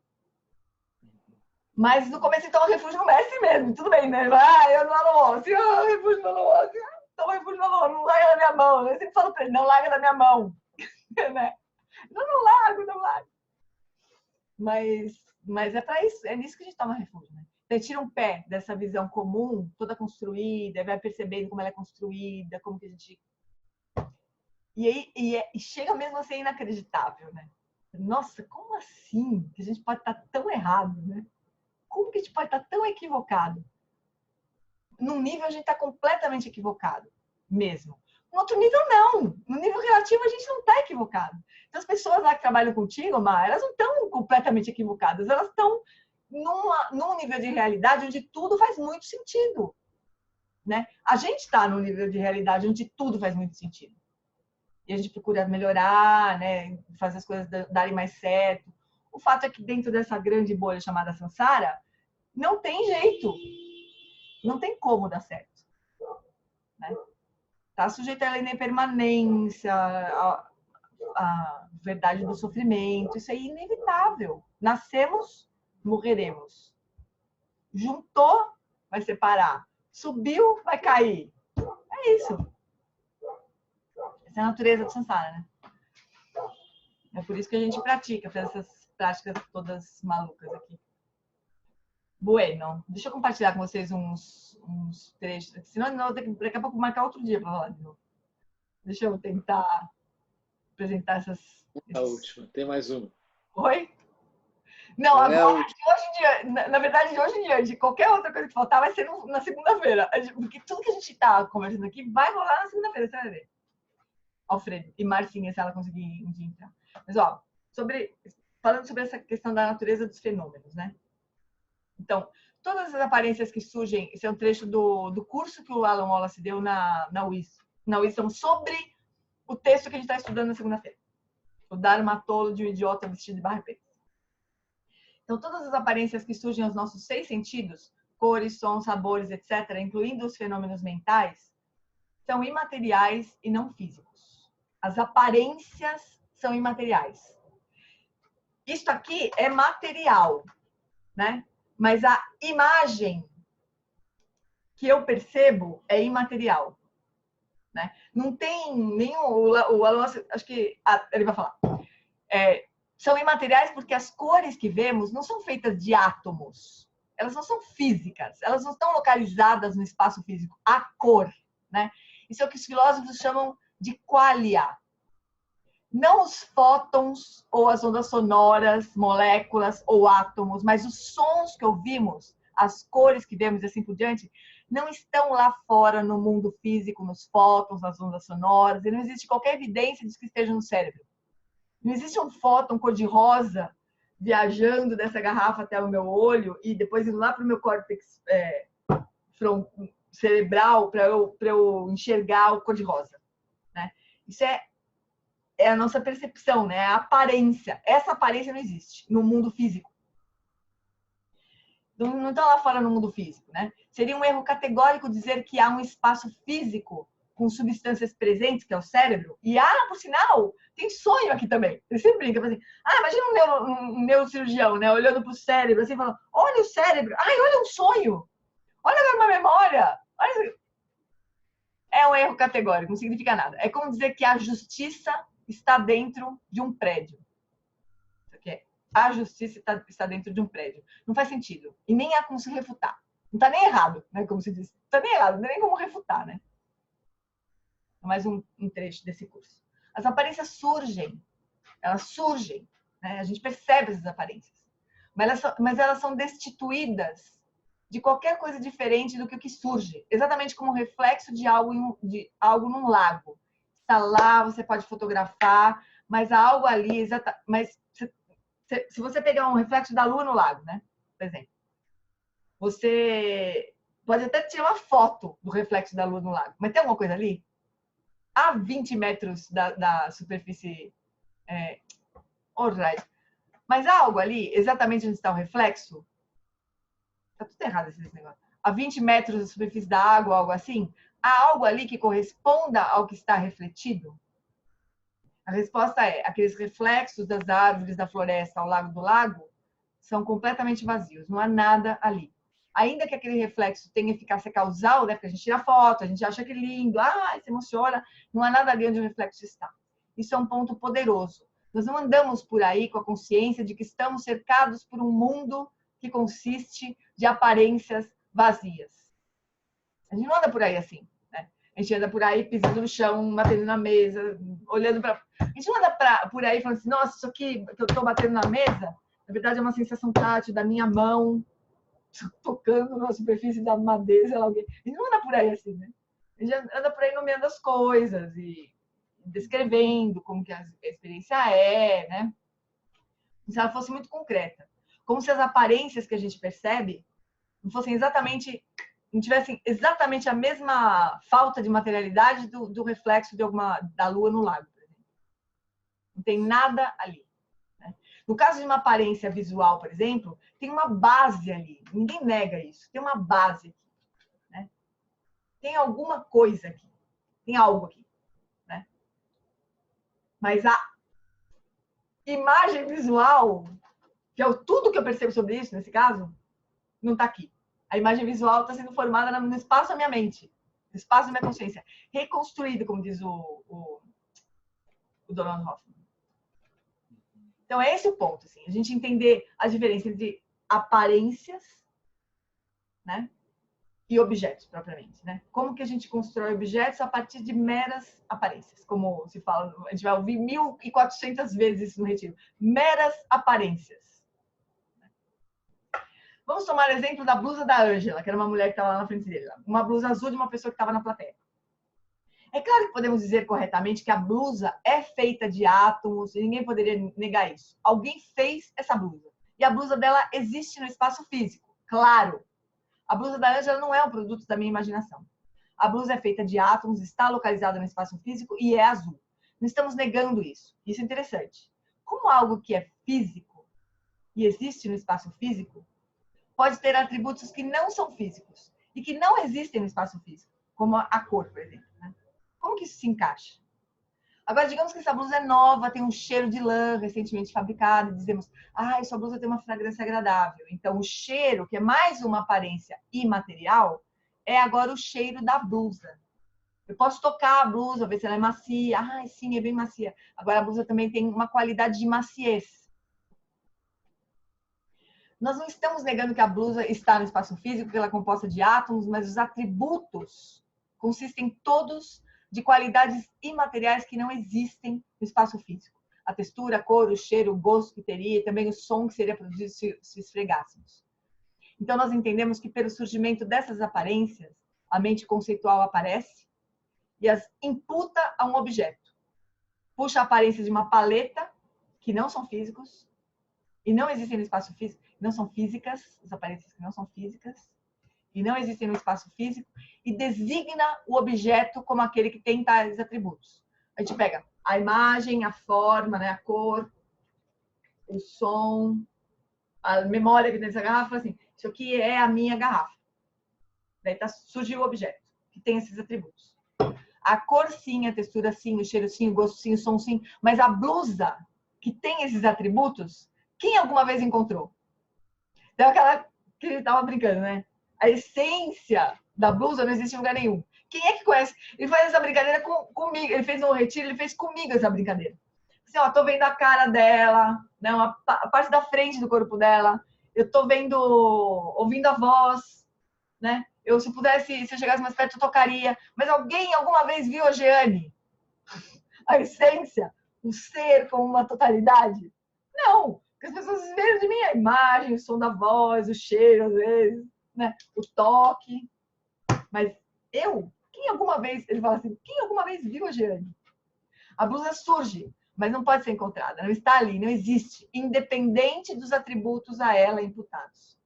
Mas no começo, então, o refúgio no mestre mesmo. Tudo bem, né? Eu não almoço. Refúgio no almoço. Toma refúgio no almoço. Não larga da minha mão. Eu sempre falo para ele, não larga da minha mão. Né? Não largo. Mas é para isso. É nisso que a gente toma refúgio, né? Você tira um pé dessa visão comum, toda construída, vai percebendo como ela é construída, como que a gente... E chega mesmo a ser inacreditável, né? Nossa, como assim que a gente pode estar tão errado, né? Como que a gente pode estar tão equivocado? Num nível a gente está completamente equivocado, mesmo. No outro nível, não. No nível relativo, a gente não está equivocado. Então, as pessoas lá que trabalham contigo, Mar, elas não estão completamente equivocadas. Elas estão num nível de realidade onde tudo faz muito sentido, né? A gente está num nível de realidade onde tudo faz muito sentido. E a gente procura melhorar, né? Fazer as coisas darem mais certo. O fato é que dentro dessa grande bolha chamada Samsara, não tem jeito. Não tem como dar certo. Né? Tá sujeito à lei da impermanência, a verdade do sofrimento. Isso é inevitável. Nascemos, morreremos. Juntou, vai separar. Subiu, vai cair. É isso. Essa é a natureza do Samsara, né? É por isso que a gente pratica, faz essas práticas todas malucas aqui. Bueno, deixa eu compartilhar com vocês uns trechos. Senão eu vou ter que daqui a pouco marcar outro dia para falar de novo. Deixa eu tentar apresentar essas... A última, tem mais uma. Oi? Não, agora, de hoje em dia, na verdade, de hoje em diante, qualquer outra coisa que faltar vai ser na segunda-feira. Porque tudo que a gente está conversando aqui vai rolar na segunda-feira, você vai ver. Alfredo e Marcinha, se ela conseguir um dia entrar. Mas, ó, falando sobre essa questão da natureza dos fenômenos, né? Então, todas as aparências que surgem, esse é um trecho do curso que o Alan Wallace deu na Wisdom sobre o texto que a gente está estudando na segunda-feira. O Dharma tolo de um idiota vestido de barra preta. Então, todas as aparências que surgem aos nossos 6 sentidos, cores, sons, sabores, etc., incluindo os fenômenos mentais, são imateriais e não físicos. As aparências são imateriais. Isto aqui é material, né? Mas a imagem que eu percebo é imaterial, né? Não tem nenhum... O Alonso, acho que ele vai falar. São imateriais porque as cores que vemos não são feitas de átomos. Elas não são físicas. Elas não estão localizadas no espaço físico. A cor, né? Isso é o que os filósofos chamam de qualia. Não os fótons ou as ondas sonoras, moléculas ou átomos, mas os sons que ouvimos, as cores que vemos e assim por diante, não estão lá fora no mundo físico, nos fótons, nas ondas sonoras, e não existe qualquer evidência de que esteja no cérebro. Não existe um fóton cor-de-rosa viajando dessa garrafa até o meu olho e depois indo lá para o meu córtex cerebral para eu enxergar o cor-de-rosa, né? Isso é a nossa percepção, né? A aparência. Essa aparência não existe no mundo físico. Não está lá fora no mundo físico, né? Seria um erro categórico dizer que há um espaço físico com substâncias presentes, que é o cérebro, e, por sinal, tem sonho aqui também. Ele sempre brinca, assim, imagina um neurocirurgião, né, olhando para o cérebro, assim, falando, olha o cérebro, olha um sonho, olha uma memória. Olha... É um erro categórico, não significa nada. É como dizer que a justiça está dentro de um prédio. A justiça está dentro de um prédio. Não faz sentido. E nem há como se refutar. Não está nem errado, né? Como se diz. Não está nem errado, não tem nem como refutar, né? Mais um trecho desse curso. As aparências surgem. Elas surgem. Né? A gente percebe essas aparências. Mas elas são destituídas de qualquer coisa diferente do que o que surge. Exatamente como um reflexo de algo num lago. Está lá, você pode fotografar, mas há algo ali. Mas se você pegar um reflexo da lua no lago, né? Por exemplo, você pode até tirar uma foto do reflexo da lua no lago, mas tem alguma coisa ali? A 20 metros da superfície. Alright. Mas há algo ali, exatamente onde está o reflexo? Tá tudo errado esse negócio. A 20 metros da superfície da água, algo assim? Há algo ali que corresponda ao que está refletido? A resposta é: aqueles reflexos das árvores da floresta ao lago do lago são completamente vazios, não há nada ali. Ainda que aquele reflexo tenha eficácia causal, né? Porque a gente tira foto, a gente acha que é lindo, se emociona, não há nada ali onde o reflexo está. Isso é um ponto poderoso. Nós não andamos por aí com a consciência de que estamos cercados por um mundo que consiste de aparências vazias. A gente não anda por aí assim. A gente anda por aí pisando no chão, batendo na mesa, olhando para... A gente não anda por aí falando assim, nossa, isso aqui que eu estou batendo na mesa, na verdade é uma sensação tátil da minha mão tocando na superfície da madeira, sei lá, alguém. A gente não anda por aí assim, né? A gente anda por aí nomeando as coisas e descrevendo como que a experiência é, né? Se ela fosse muito concreta. Como se as aparências que a gente percebe não fossem exatamente... não tivessem exatamente a mesma falta de materialidade do reflexo da lua no lago, por exemplo. Não tem nada ali. Né? No caso de uma aparência visual, por exemplo, tem uma base ali. Ninguém nega isso. Tem uma base aqui. Né? Tem alguma coisa aqui. Tem algo aqui. Né? Mas a imagem visual, que é tudo que eu percebo sobre isso, nesse caso, não está aqui. A imagem visual está sendo formada no espaço da minha mente, no espaço da minha consciência. Reconstruído, como diz o Donald Hoffman. Então, é esse o ponto. Assim, a gente entender a diferença entre aparências, né, e objetos, propriamente. Né? Como que a gente constrói objetos a partir de meras aparências. Como se fala, a gente vai ouvir 1.400 vezes isso no retiro. Meras aparências. Vamos tomar o exemplo da blusa da Ângela, que era uma mulher que estava lá na frente dele. Uma blusa azul de uma pessoa que estava na plateia. É claro que podemos dizer corretamente que a blusa é feita de átomos e ninguém poderia negar isso. Alguém fez essa blusa. E a blusa dela existe no espaço físico. Claro. A blusa da Ângela não é um produto da minha imaginação. A blusa é feita de átomos, está localizada no espaço físico e é azul. Não estamos negando isso. Isso é interessante. Como algo que é físico e existe no espaço físico, pode ter atributos que não são físicos e que não existem no espaço físico, como a cor, por exemplo. Né? Como que isso se encaixa? Agora, digamos que essa blusa é nova, tem um cheiro de lã recentemente fabricado, e dizemos, essa blusa tem uma fragrância agradável. Então, o cheiro, que é mais uma aparência imaterial, é agora o cheiro da blusa. Eu posso tocar a blusa, ver se ela é macia. Sim, é bem macia. Agora, a blusa também tem uma qualidade de maciez. Nós não estamos negando que a blusa está no espaço físico, que ela é composta de átomos, mas os atributos consistem todos de qualidades imateriais que não existem no espaço físico. A textura, a cor, o cheiro, o gosto que teria e também o som que seria produzido se esfregássemos. Então, nós entendemos que pelo surgimento dessas aparências, a mente conceitual aparece e as imputa a um objeto. Puxa a aparência de uma paleta, que não são físicos, e não existem no espaço físico, não são físicas, as aparências que não são físicas, e não existem no espaço físico, e designa o objeto como aquele que tem tais atributos. A gente pega a imagem, a forma, né, a cor, o som, a memória que tem nessa garrafa, assim, isso aqui é a minha garrafa. Daí surgiu o objeto, que tem esses atributos. A cor sim, a textura sim, o cheiro sim, o gosto sim, o som sim, mas a blusa que tem esses atributos, quem alguma vez encontrou? Então, aquela que ele estava brincando, né? A essência da blusa não existe em lugar nenhum. Quem é que conhece? Ele faz essa brincadeira comigo. Ele fez no retiro, ele fez comigo essa brincadeira. Assim, ó, tô vendo a cara dela, né? A parte da frente do corpo dela. Eu tô vendo, ouvindo a voz, né? Se eu chegasse mais perto, eu tocaria. Mas alguém alguma vez viu a Jeane? A essência, o ser como uma totalidade? Não. Porque as pessoas veem de mim a imagem, o som da voz, o cheiro, às vezes, né? O toque. Mas quem alguma vez, ele fala assim, quem alguma vez viu a Jeane? A blusa surge, mas não pode ser encontrada, não está ali, não existe, independente dos atributos a ela imputados.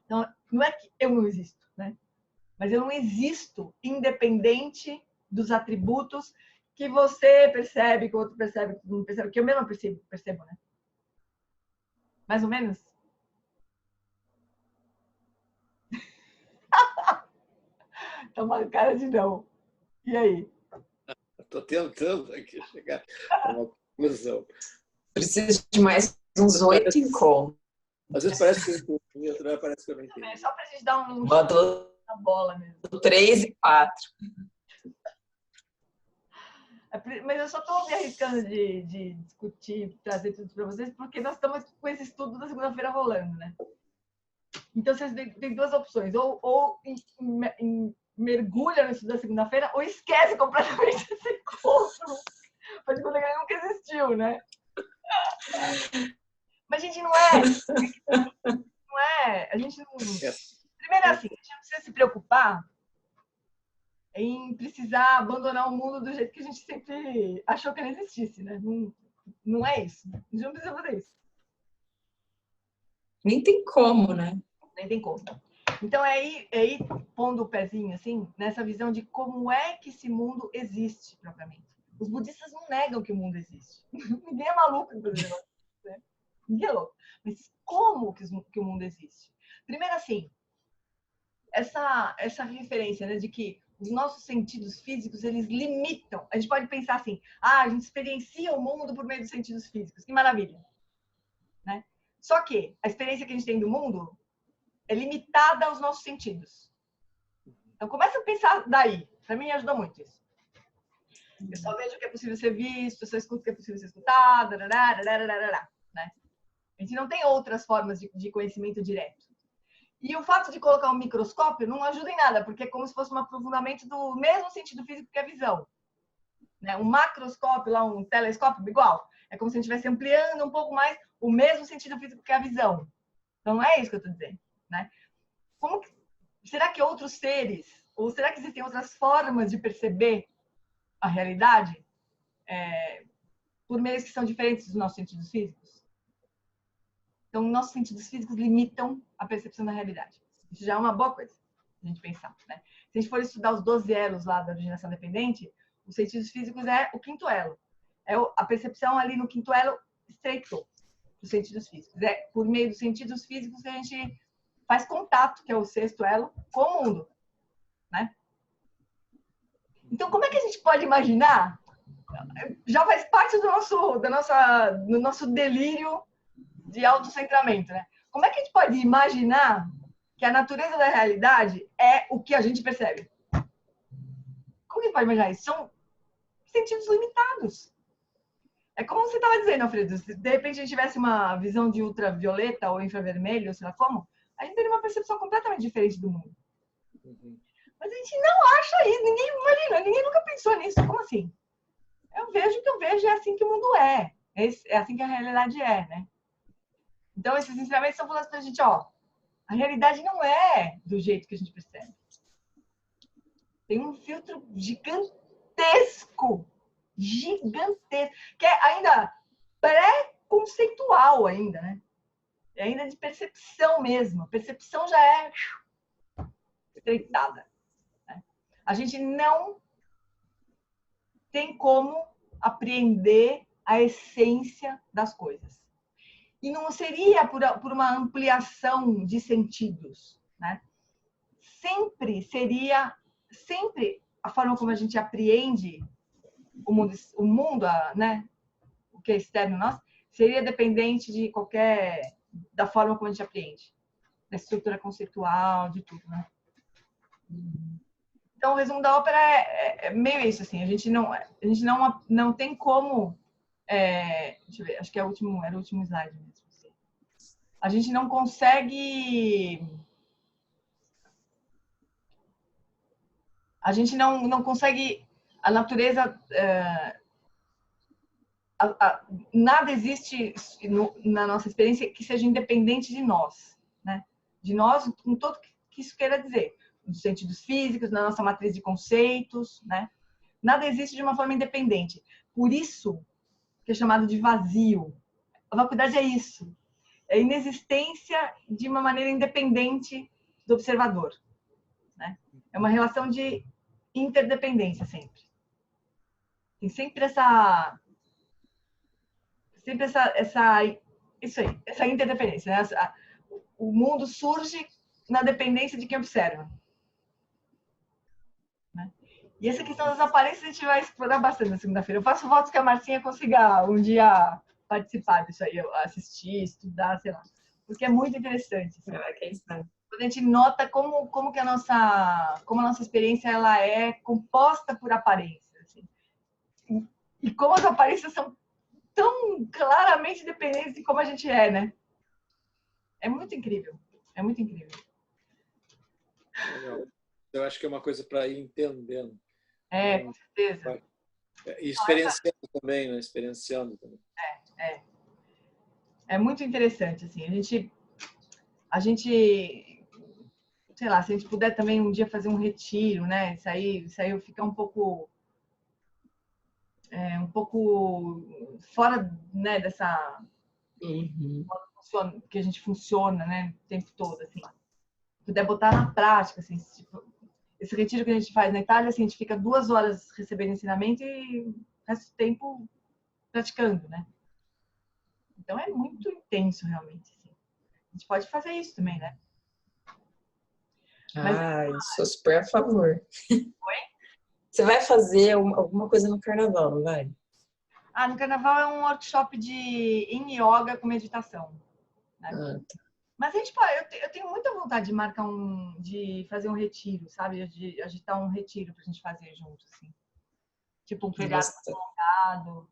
Então, não é que eu não existo, né? Mas eu não existo independente dos atributos que você percebe, que o outro percebe, que o outro percebe, que eu mesma percebo, né? Mais ou menos? Tá uma cara de não. E aí? Estou tentando aqui chegar a uma conclusão. Preciso de mais uns 8 encontros. Às vezes parece que eu entendi, outra vez parece que eu não entendi. É só pra gente dar um Mandou na bola mesmo. 3 e 4. Mas eu só estou me arriscando de discutir, trazer tudo para vocês, porque nós estamos com esse estudo da segunda-feira rolando, né? Então, vocês têm duas opções. Ou mergulha no estudo da segunda-feira, ou esquece completamente esse encontro. Mas quando ele nunca existiu, né? Mas, gente, não é. A gente não... Primeiro, assim, a gente não precisa se preocupar em precisar abandonar o mundo do jeito que a gente sempre achou que ele existisse, né? Não é isso. A gente não precisa fazer isso. Nem tem como, né? Nem tem como. Então, é aí pondo o pezinho, assim, nessa visão de como é que esse mundo existe, propriamente. Os budistas não negam que o mundo existe. Ninguém é maluco, inclusive. Né? Ninguém é louco. Mas como que o mundo existe? Primeiro, assim, essa referência, né, de que os nossos sentidos físicos, eles limitam. A gente pode pensar assim, a gente experiencia o mundo por meio dos sentidos físicos. Que maravilha. Né? Só que a experiência que a gente tem do mundo é limitada aos nossos sentidos. Então, começa a pensar daí. Para mim, ajuda muito isso. Eu só vejo o que é possível ser visto, eu só escuto o que é possível ser escutado, né? A gente não tem outras formas de conhecimento direto. E o fato de colocar um microscópio não ajuda em nada, porque é como se fosse um aprofundamento do mesmo sentido físico que a visão. Né? Um macroscópio, lá, um telescópio, igual. É como se a gente estivesse ampliando um pouco mais o mesmo sentido físico que a visão. Então, não é isso que eu estou dizendo. Né? Será que outros seres, ou será que existem outras formas de perceber a realidade por meios que são diferentes dos nossos sentidos físicos? Então, nossos sentidos físicos limitam a percepção da realidade. Isso já é uma boa coisa a gente pensar. Né? Se a gente for estudar os 12 elos lá da originação dependente, os sentidos físicos é o quinto elo. É a percepção ali no quinto elo estreitou dos sentidos físicos. É por meio dos sentidos físicos que a gente faz contato, que é o sexto elo, com o mundo. Né? Então, como é que a gente pode imaginar? Já faz parte do nosso delírio de autocentramento, né? Como é que a gente pode imaginar que a natureza da realidade é o que a gente percebe? Como que a gente pode imaginar isso? São sentidos limitados. É como você estava dizendo, Alfredo, se de repente a gente tivesse uma visão de ultravioleta ou infravermelho, sei lá como, a gente teria uma percepção completamente diferente do mundo. Mas a gente não acha isso, ninguém imagina, ninguém nunca pensou nisso? Como assim? Eu vejo o que eu vejo, é assim que o mundo é. É assim que a realidade é, né? Então, esses ensinamentos estão falando pra gente, ó, a realidade não é do jeito que a gente percebe. Tem um filtro gigantesco, que é ainda pré-conceitual ainda, né? É ainda de percepção mesmo. A percepção já é estreitada. Né? A gente não tem como apreender a essência das coisas. E não seria por uma ampliação de sentidos, né? Sempre a forma como a gente apreende o mundo, né? O que é externo a nós, seria dependente da forma como a gente apreende, da estrutura conceitual, de tudo, né? Então, o resumo da ópera é meio isso, assim, a gente não tem como, deixa eu ver, acho que era o último slide mesmo. Assim. A gente não consegue a natureza, nada existe na nossa experiência que seja independente de nós, né? De nós, com todo que isso queira dizer, nos sentidos físicos, na nossa matriz de conceitos, né? Nada existe de uma forma independente. Por isso que é chamado de vazio. A vacuidade é isso. É a inexistência de uma maneira independente do observador, né? É uma relação de interdependência sempre. Tem sempre essa essa interdependência, né? O mundo surge na dependência de quem observa. Né? E essa questão das aparências a gente vai explorar bastante na segunda-feira. Eu faço votos que a Marcinha consiga um dia participar disso aí, assistir, estudar, sei lá. Porque é muito interessante. Assim. Quando a gente nota como que a nossa experiência ela é composta por aparências. Assim. E como as aparências são tão claramente dependentes de como a gente é, né? É muito incrível. É muito incrível. Legal. Eu acho que é uma coisa para ir entendendo. Com certeza. E experienciando também, né? Experienciando também. É muito interessante, assim. A gente, sei lá, se a gente puder também um dia fazer um retiro, né? Isso aí fica um pouco fora, né, dessa que a gente funciona, né, o tempo todo, assim. Puder botar na prática, assim, tipo, esse retiro que a gente faz na Itália, assim, a gente fica 2 horas recebendo ensinamento e o resto do tempo praticando, né? Então é muito intenso, realmente. Assim. A gente pode fazer isso também, né? Eu sou super a favor. Oi? Você vai fazer alguma coisa no carnaval, não vai? No carnaval é um workshop em yoga com meditação. Né? Tá. Mas a gente pode, eu tenho muita vontade de fazer um retiro, sabe? De agitar um retiro pra gente fazer junto, assim. Tipo um feriado prolongado.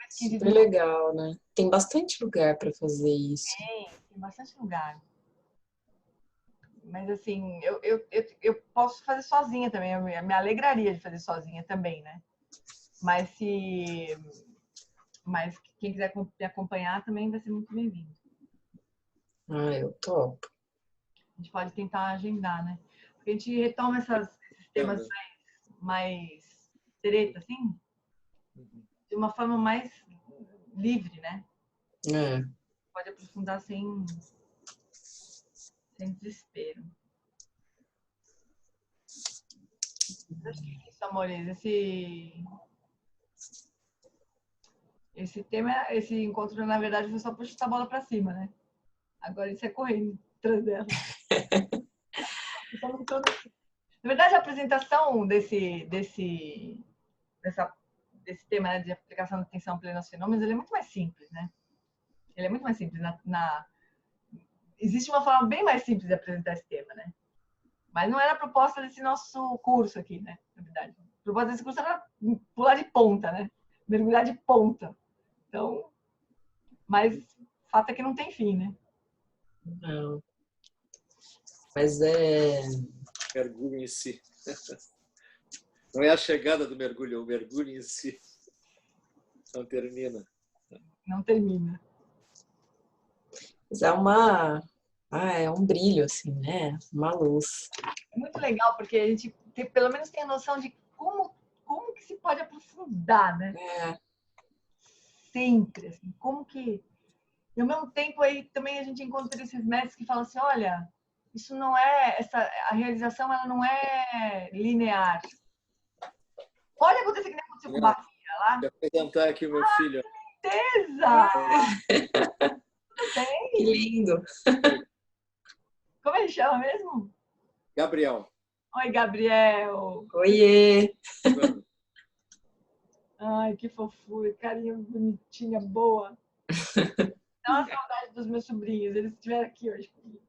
Super legal, né? Tem bastante lugar para fazer isso. Tem bastante lugar. Mas assim, eu posso fazer sozinha também. Eu me alegraria de fazer sozinha também, né? Mas quem quiser me acompanhar também vai ser muito bem-vindo. Eu topo. A gente pode tentar agendar, né? Porque a gente retoma esses temas mais treta, assim, de uma forma mais livre, né? Pode aprofundar sem desespero. Acho que é isso, amores. Esse tema, esse encontro, na verdade, foi só para chutar a bola para cima, né? Agora isso é correndo atrás dela. Na verdade, a apresentação desse tema, né, de aplicação da atenção plena aos fenômenos, ele é muito mais simples, né? Ele é muito mais simples. Existe uma forma bem mais simples de apresentar esse tema, né? Mas não era a proposta desse nosso curso aqui, né? Na verdade. A proposta desse curso era pular de ponta, né? Mergulhar de ponta. Então, mas o fato é que não tem fim, né? Não. Mas Mergulho em si. Não é a chegada do mergulho, é o mergulho em si. Não termina. Não termina. Mas é um brilho, assim, né? Uma luz. É muito legal, porque a gente pelo menos tem a noção de como que se pode aprofundar, né? É, Sempre, assim, como que... E ao mesmo tempo aí também a gente encontra esses mestres que falam assim, olha, isso não é... a realização, ela não é linear. Pode acontecer que nem aconteceu com Bahia lá. Vou apresentar aqui o meu filho. Certeza! Tudo bem? que lindo. Como ele chama mesmo? Gabriel. Oi, Gabriel. Oiê! Ai, que fofura, carinha bonitinha, boa. Dá uma saudade dos meus sobrinhos, eles estiveram aqui hoje comigo.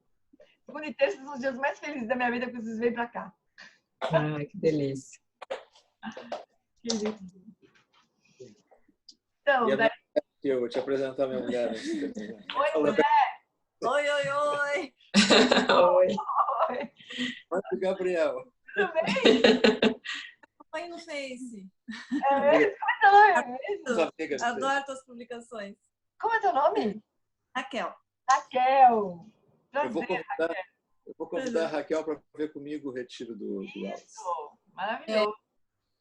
Segunda e terça são os dias mais felizes da minha vida, porque vocês vêm pra cá. Ai, que delícia. Que lindo. Então, daí... Eu vou te apresentar minha mulher. Oi, mulher. Oi, oi, oi. Oi. Oi. Oi, Gabriel. Tudo bem? Oi no Face. É mesmo? Como é teu nome? É mesmo? As amigas dele. Adoro tuas publicações. Como é teu nome? Raquel. Raquel. Eu vou Prazer. convidar a Raquel para ver comigo o retiro do Alves. Isso. Maravilhoso.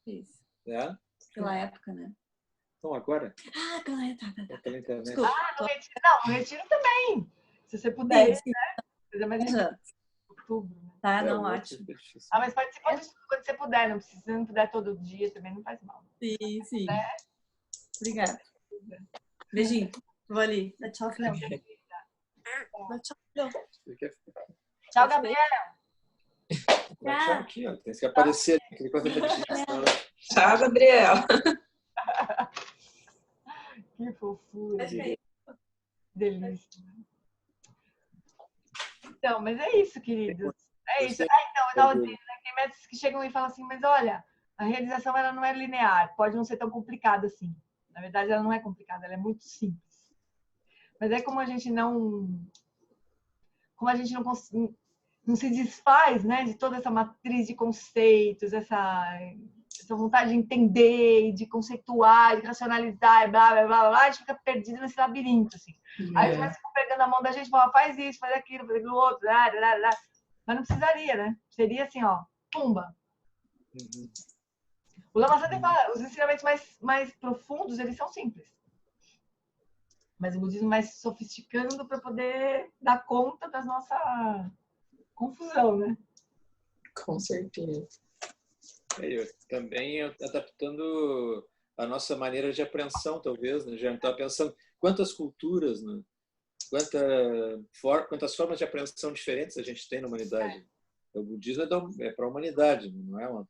Isso. É? Pela época, né? Então, agora? Ah, pela época. Tá. Pela internet. Desculpa. No retiro, não, no retiro também. Se você puder, Sim, sim. fazer mais em Já. outubro. Né? Tá, É, não, o outro ótimo. é difícil. Ah, mas participa disso quando você puder. Não precisa, se não puder todo dia, também não faz mal. Sim, sim. Obrigada. Beijinho. Vou ali. Dá tchau, Cleo. Dá tchau, Cleo. Você quer Tchau, Gabriel. tchau aqui, ó. Tem que aparecer aquele coisa Tchau, Gabriel. Que fofura. Perfeito. Delícia. Então, mas é isso, queridos. É isso. Então, eu estava dizendo, né? Tem mestres que chegam e falam assim, mas olha, a realização ela não é linear, pode não ser tão complicada assim. Na verdade, ela não é complicada, ela é muito simples. Mas é como a gente não não se desfaz, né, de toda essa matriz de conceitos, essa vontade de entender, de conceituar, de racionalizar, blá, blá, blá, blá, a gente fica perdido nesse labirinto, assim. Aí os mestres ficam pegando a mão da gente e falam, faz isso, faz aquilo, faz aquilo outro, blá, blá, blá. Mas não precisaria, né? Seria assim, ó, pumba. O Lama Santa fala, os ensinamentos mais profundos, eles são simples. Mas o budismo mais sofisticando para poder dar conta da nossa confusão, né? Com certeza. Também adaptando a nossa maneira de apreensão, talvez, né? Já está pensando quantas culturas, né? Quantas formas de apreensão diferentes a gente tem na humanidade. O budismo é para a humanidade, não é uma...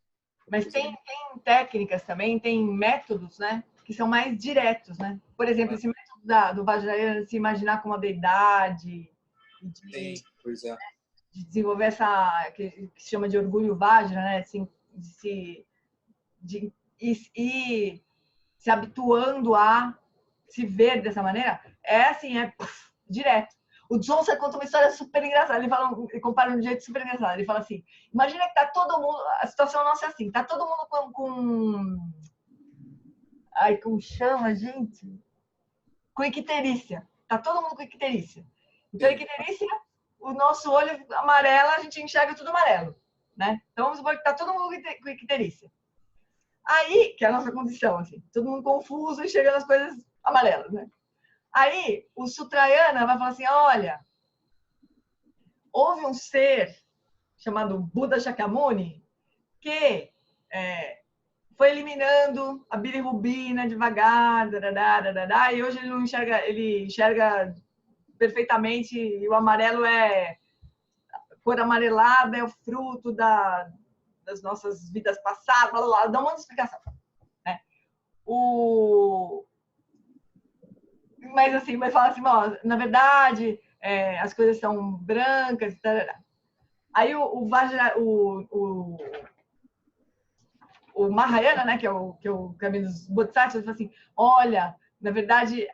Mas tem técnicas também, tem métodos, né? Que são mais diretos, né? Por exemplo, esse método do Vajrayana de se imaginar como uma deidade, Sim, pois é. de desenvolver essa que se chama de orgulho Vajra, né? Assim, de ir se habituando a se ver dessa maneira, é assim, direto. O Johnson conta uma história super engraçada. Ele compara de um jeito super engraçado. Ele fala assim: imagina que tá todo mundo. A situação nossa é assim: tá todo mundo ai, como chama, gente? Com icterícia. Tá todo mundo com icterícia. Então, icterícia, o nosso olho amarelo, a gente enxerga tudo amarelo, né? Então, vamos supor que tá todo mundo com icterícia. Aí, que é a nossa condição, assim, todo mundo confuso, enxergando as coisas amarelas, né? Aí, o Sutrayana vai falar assim, olha, houve um ser chamado Buda Shakyamuni que foi eliminando a bilirrubina devagar, e hoje ele não enxerga, ele enxerga perfeitamente, e o amarelo a cor amarelada é o fruto das nossas vidas passadas, blá, blá, blá, dá uma explicação. Né? Mas assim, mas fala assim, ó, na verdade, as coisas são brancas, aí o Mahayana, né, que é o caminho dos Bodhisattvas, fala assim, olha, na verdade,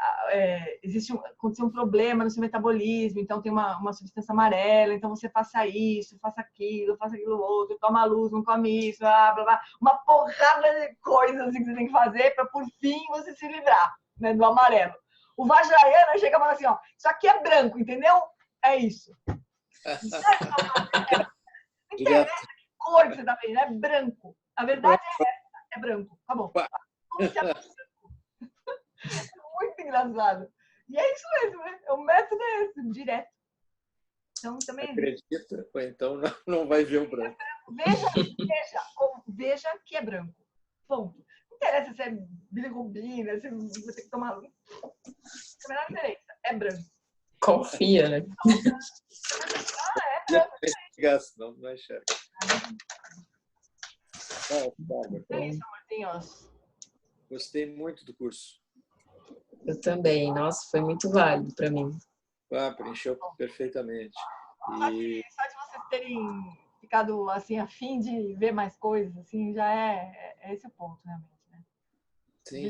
aconteceu um problema no seu metabolismo, então tem uma substância amarela, então você faça isso, faça aquilo outro, toma luz, não come isso, blá, blá, blá. Uma porrada de coisas assim, que você tem que fazer para, por fim, você se livrar, né, do amarelo. O Vajrayana chega e fala assim, ó, isso aqui é branco, entendeu? É isso. Não interessa que cor que você tá vendo, é branco. A verdade é essa, é branco. Acabou. Como se é branco. Muito engraçado. E é isso mesmo, né? O método é esse, direto. Então, também acredita, ou então não vai ver o branco. Veja que é branco. Ponto. Não interessa se é bilirrubina, se você tem que tomar. Não tem a menor diferença. É branco. Confia, né? É branco. Senão não enxerga. É isso, amorzinhos. Gostei muito do curso. Eu também. Nossa, foi muito válido para mim. Preencheu perfeitamente. Só de vocês terem ficado assim, a fim de ver mais coisas, assim, já é esse o ponto, realmente, né? Sim.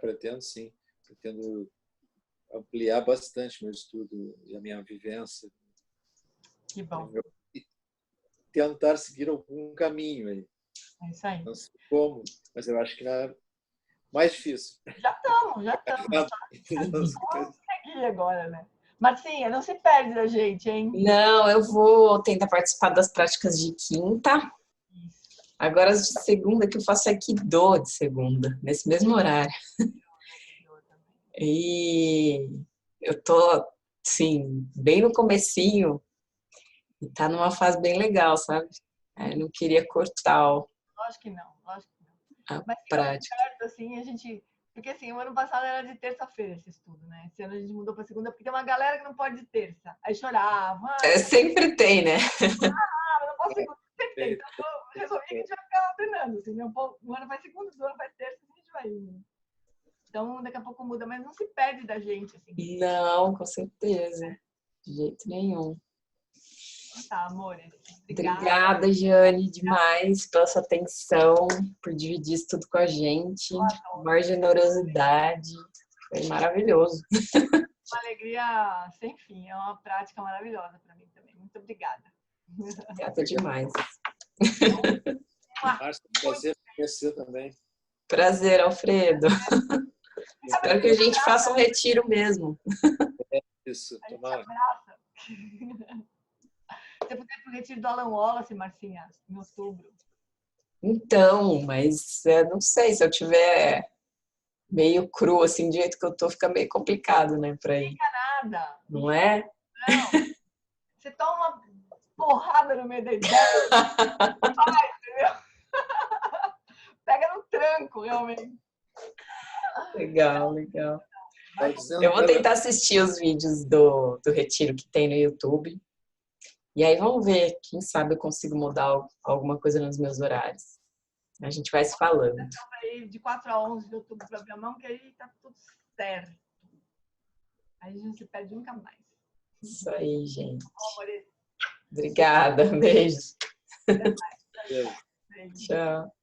Pretendo sim. Pretendo ampliar bastante meu estudo e a minha vivência. Que bom. E tentar seguir algum caminho aí. É isso aí. Não sei como, mas eu acho que é mais difícil. Já estamos. Vamos seguir agora, né? Marcinha, não se perde da gente, hein? Não, eu vou tentar participar das práticas de quinta. Agora as de segunda, que eu faço Aikido de segunda, nesse mesmo horário. E eu tô, sim, bem no comecinho e tá numa fase bem legal, sabe? Eu não queria cortar Lógico que não. a Mas prática. certo, assim, a gente... Porque assim, o ano passado era de terça-feira esse estudo, né? Esse ano a gente mudou para segunda, porque tem uma galera que não pode de terça. Aí chorava. Sempre tem, né? Mas não posso segunda. Sempre tem. Então eu resolvi que a gente vai ficar treinando. Assim, um ano faz segunda, outro ano faz terça, a gente vai indo. Então, daqui a pouco muda, mas não se perde da gente, assim. Não, com certeza. De jeito nenhum. Tá, amores. Obrigada, Jane, demais pela sua atenção, por dividir isso tudo com a gente. Maior generosidade. Foi maravilhoso. Uma alegria sem fim. É uma prática maravilhosa para mim também. Muito obrigada. Obrigada demais. Márcia, prazer conhecer também. Prazer, Alfredo. Espero que a gente faça um retiro mesmo. Isso, A gente tomara. abraça. Você puder ir pro retiro do Alan Wallace, Marcinha, em outubro. Então, mas não sei, se eu tiver meio cru, assim, do jeito que eu tô, fica meio complicado, né, pra ir. Não fica nada. Não é? Não. Você toma uma porrada no meio da ideia. Vai, entendeu? Pega no tranco, realmente. Legal. Eu vou tentar assistir os vídeos do retiro que tem no YouTube. E aí vamos ver, quem sabe eu consigo mudar alguma coisa nos meus horários. A gente vai se falando. Aí de 4 a 11 de outubro para minha mão, que aí tá tudo certo. Aí a gente não se perde nunca mais. Isso aí, gente. Amores. Obrigada. Beijo. Até mais. Beijo. Beijo. Tchau.